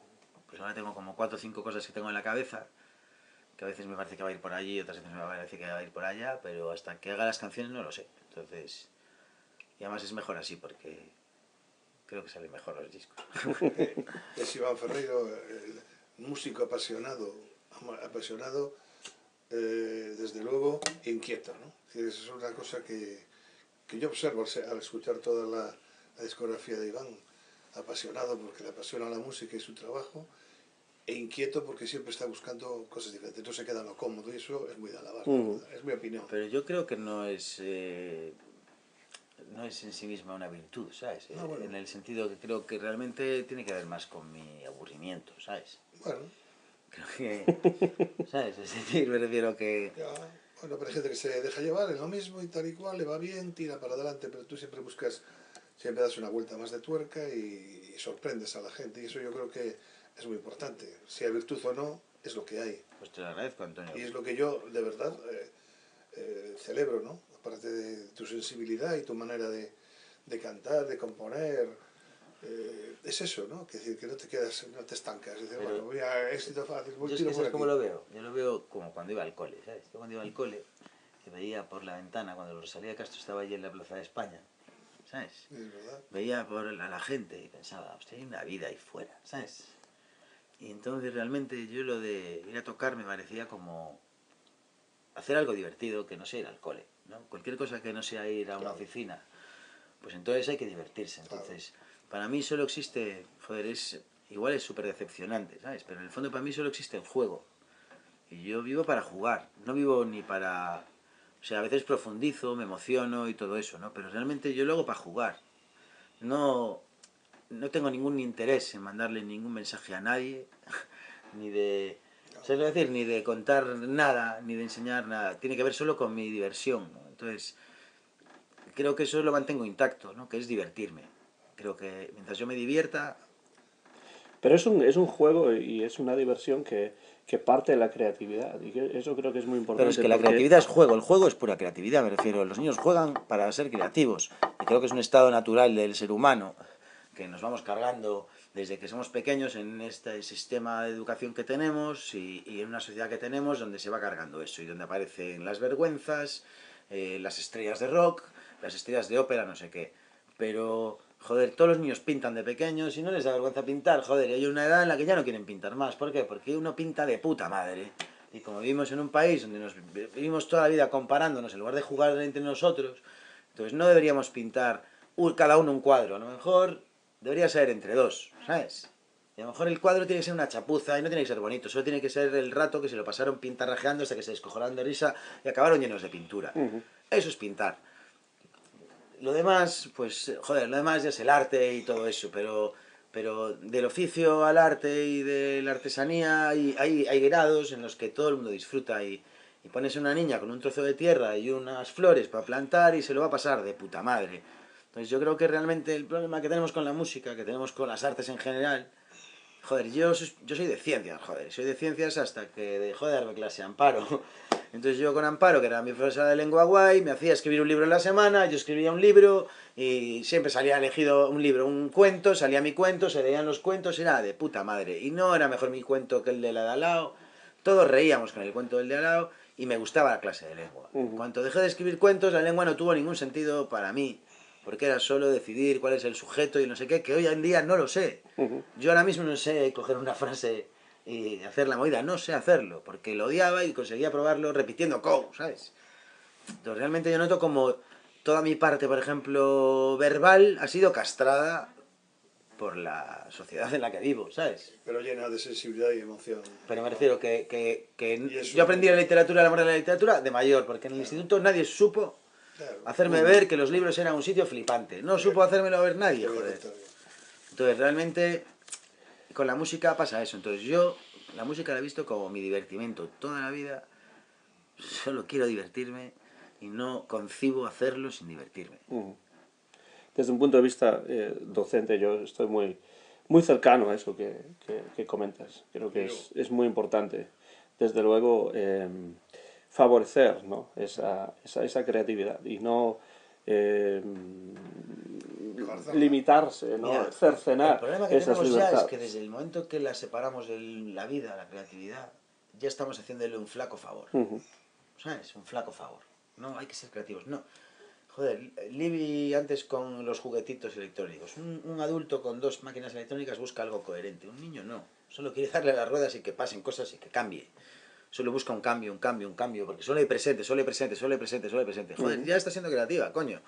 Pues ahora tengo como 4 o 5 cosas que tengo en la cabeza, que a veces me parece que va a ir por allí, otras veces me parece que va a ir por allá, pero hasta que haga las canciones no lo sé. Entonces... Y además es mejor así porque creo que salen mejor los discos. Es Iván Ferreiro, músico apasionado, desde luego inquieto, ¿no? Es una cosa que yo observo al escuchar toda la discografía de Iván, apasionado porque le apasiona la música y su trabajo, e inquieto porque siempre está buscando cosas diferentes, no se queda en lo cómodo, y eso es muy de alabar, es mi opinión. Pero yo creo que no es en sí misma una virtud, ¿sabes? No, bueno. En el sentido que creo que realmente tiene que ver más con mi aburrimiento, ¿sabes? Bueno. Creo que, ¿sabes? Es decir, me refiero que... Ya, bueno, pero hay gente que se deja llevar en lo mismo y tal y cual, le va bien, tira para adelante, pero tú siempre buscas, siempre das una vuelta más de tuerca y sorprendes a la gente, y eso yo creo que es muy importante. Si hay virtud o no, es lo que hay. Pues te lo agradezco, Antonio. Y es lo que yo, de verdad, celebro, ¿no? Aparte de tu sensibilidad y tu manera de cantar, de componer, es eso, ¿no? Que decir, que no te quedas, no te estancas. Es decir, Pero, bueno, voy a éxito fácil, voy yo es tiro que por ¿sabes aquí. cómo lo veo? Yo lo veo como cuando iba al cole, ¿sabes? Yo cuando iba al cole, que veía por la ventana, cuando Rosalía de Castro estaba allí en la Plaza de España, ¿sabes? Es verdad. Veía a la gente y pensaba, hostia, hay una vida ahí fuera, ¿sabes? Y entonces realmente yo lo de ir a tocar me parecía como hacer algo divertido que no sea ir al cole, ¿no? Cualquier cosa que no sea ir a una oficina, pues entonces hay que divertirse. Entonces, para mí solo existe, joder, igual es súper decepcionante, ¿sabes? Pero en el fondo para mí solo existe el juego. Y yo vivo para jugar, no vivo ni para... O sea, a veces profundizo, me emociono y todo eso, ¿no? Pero realmente yo lo hago para jugar. No tengo ningún interés en mandarle ningún mensaje a nadie, ni de... Es decir, ni de contar nada, ni de enseñar nada. Tiene que ver solo con mi diversión, ¿no? Entonces, creo que eso lo mantengo intacto, ¿no? Que es divertirme. Creo que mientras yo me divierta... Pero es un juego y es una diversión que parte de la creatividad, y eso creo que es muy importante. Pero es que la porque... creatividad es juego, el juego es pura creatividad, me refiero. Los niños juegan para ser creativos, y creo que es un estado natural del ser humano, que nos vamos cargando desde que somos pequeños en este sistema de educación que tenemos y en una sociedad que tenemos donde se va cargando eso, y donde aparecen las vergüenzas, las estrellas de rock, las estrellas de ópera, no sé qué. Pero... Joder, todos los niños pintan de pequeños y no les da vergüenza pintar, joder, y hay una edad en la que ya no quieren pintar más. ¿Por qué? Porque uno pinta de puta madre. Y como vivimos en un país donde nos vivimos toda la vida comparándonos en lugar de jugar entre nosotros, entonces no deberíamos pintar cada uno un cuadro, a lo mejor debería ser entre dos, ¿sabes? Y a lo mejor el cuadro tiene que ser una chapuza y no tiene que ser bonito, solo tiene que ser el rato que se lo pasaron pintarrajeando hasta que se descojonaron de risa y acabaron llenos de pintura. Eso es pintar. Lo demás, pues, joder, lo demás ya es el arte y todo eso, pero del oficio al arte y de la artesanía hay grados en los que todo el mundo disfruta y pones a una niña con un trozo de tierra y unas flores para plantar y se lo va a pasar de puta madre. Entonces yo creo que realmente el problema que tenemos con la música, que tenemos con las artes en general, joder, yo soy de ciencias, joder, soy de ciencias hasta que dejó de darme clase Amparo. Entonces yo con Amparo, que era mi profesora de lengua guay, me hacía escribir un libro en la semana, yo escribía un libro y siempre salía elegido un libro, un cuento, salía mi cuento, se leían los cuentos, era de puta madre. Y no era mejor mi cuento que el de la de al lado, todos reíamos con el cuento del de al lado y me gustaba la clase de lengua. Cuando dejé de escribir cuentos, la lengua no tuvo ningún sentido para mí, porque era solo decidir cuál es el sujeto y no sé qué, que hoy en día no lo sé. Yo ahora mismo no sé coger una frase y hacer la movida, no sé hacerlo, porque lo odiaba y conseguía probarlo repitiendo co, ¿sabes? Entonces realmente yo noto como toda mi parte, por ejemplo, verbal, ha sido castrada por la sociedad en la que vivo, ¿sabes? Pero llena de sensibilidad y emoción. Pero me refiero que eso yo aprendí la literatura, el amor de la literatura, de mayor, porque en el instituto nadie supo Claro. hacerme ver que los libros eran un sitio flipante. No supo hacérmelo ver nadie, joder. Entonces realmente con la música pasa eso. Entonces yo la música la he visto como mi divertimento toda la vida. Solo quiero divertirme y no concibo hacerlo sin divertirme. Desde un punto de vista docente, yo estoy muy cercano a eso que comentas. Creo que es muy importante, desde luego, favorecer, ¿no? esa creatividad y no limitarse, ¿no? Mira, cercenar el problema que esas tenemos ya libertades. es que desde el momento que la separamos de la vida, la creatividad, ya estamos haciéndole un flaco favor. ¿Sabes? Un flaco favor. No, hay que ser creativos. No. Joder, Libby antes con los juguetitos electrónicos. Un adulto con 2 máquinas electrónicas busca algo coherente. Un niño no. Solo quiere darle a las ruedas y que pasen cosas y que cambie. Solo busca un cambio, porque solo hay presente. Joder, ya está siendo creativa, coño.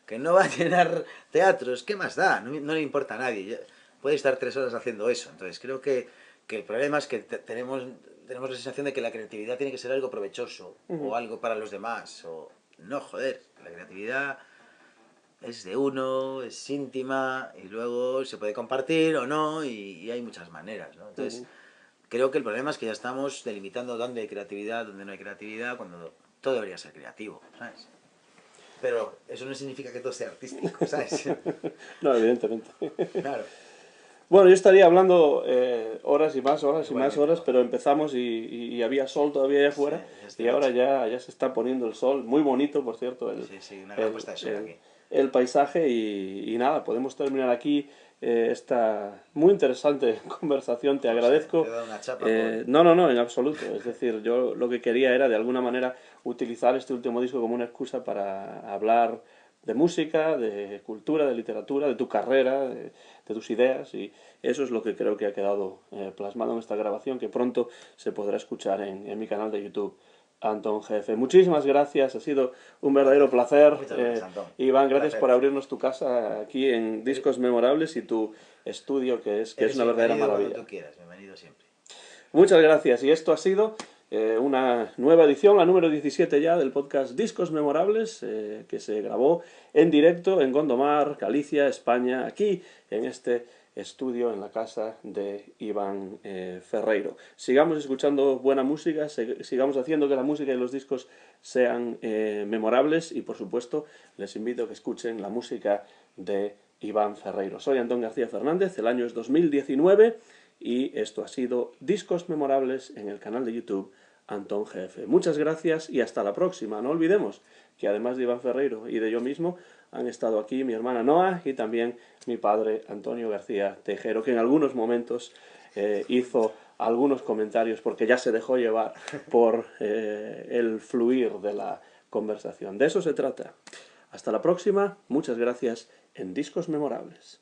Que no va a llenar teatros, ¿qué más da? No le importa a nadie. Puede estar 3 horas haciendo eso. Entonces creo que el problema es que tenemos la sensación de que la creatividad tiene que ser algo provechoso o algo para los demás. O no, joder, la creatividad es de uno, es íntima y luego se puede compartir o no y hay muchas maneras, ¿no? Entonces creo que el problema es que ya estamos delimitando dónde hay creatividad, dónde no hay creatividad, cuando todo debería ser creativo, ¿sabes? Pero eso no significa que todo sea artístico, ¿sabes? No, evidentemente. Claro. Bueno, yo estaría hablando horas y más horas, pero empezamos y había sol todavía allá afuera, Sí, y ahora ya se está poniendo el sol, muy bonito, por cierto, Sí, una gran puesta de sol aquí. el paisaje, y nada, podemos terminar aquí esta muy interesante conversación, te agradezco. Te he dado una chapa No, en absoluto, es decir, yo lo que quería era de alguna manera utilizar este último disco como una excusa para hablar de música, de cultura, de literatura, de tu carrera, de tus ideas, y eso es lo que creo que ha quedado plasmado en esta grabación, que pronto se podrá escuchar en mi canal de YouTube, Antón GF. Muchísimas gracias, ha sido un verdadero placer. Muchas gracias, Antón. Iván, gracias Placer. por abrirnos tu casa aquí en Discos Memorables y tu estudio, que es una verdadera maravilla. Cuando tú quieras, bienvenido siempre. Muchas gracias, y esto ha sido una nueva edición, la número 17 ya, del podcast Discos Memorables, que se grabó en directo en Gondomar, Galicia, España, aquí en este estudio en la casa de Iván Ferreiro. Sigamos escuchando buena música, sigamos haciendo que la música y los discos sean memorables, y por supuesto les invito a que escuchen la música de Iván Ferreiro. Soy Antón García Fernández, el año es 2019, y esto ha sido Discos Memorables en el canal de YouTube Antón GF. Muchas gracias y hasta la próxima. No olvidemos que además de Iván Ferreiro y de yo mismo, han estado aquí mi hermana Noa y también mi padre Antonio García Tejero, que en algunos momentos hizo algunos comentarios porque ya se dejó llevar por el fluir de la conversación. De eso se trata. Hasta la próxima. Muchas gracias en Discos Memorables.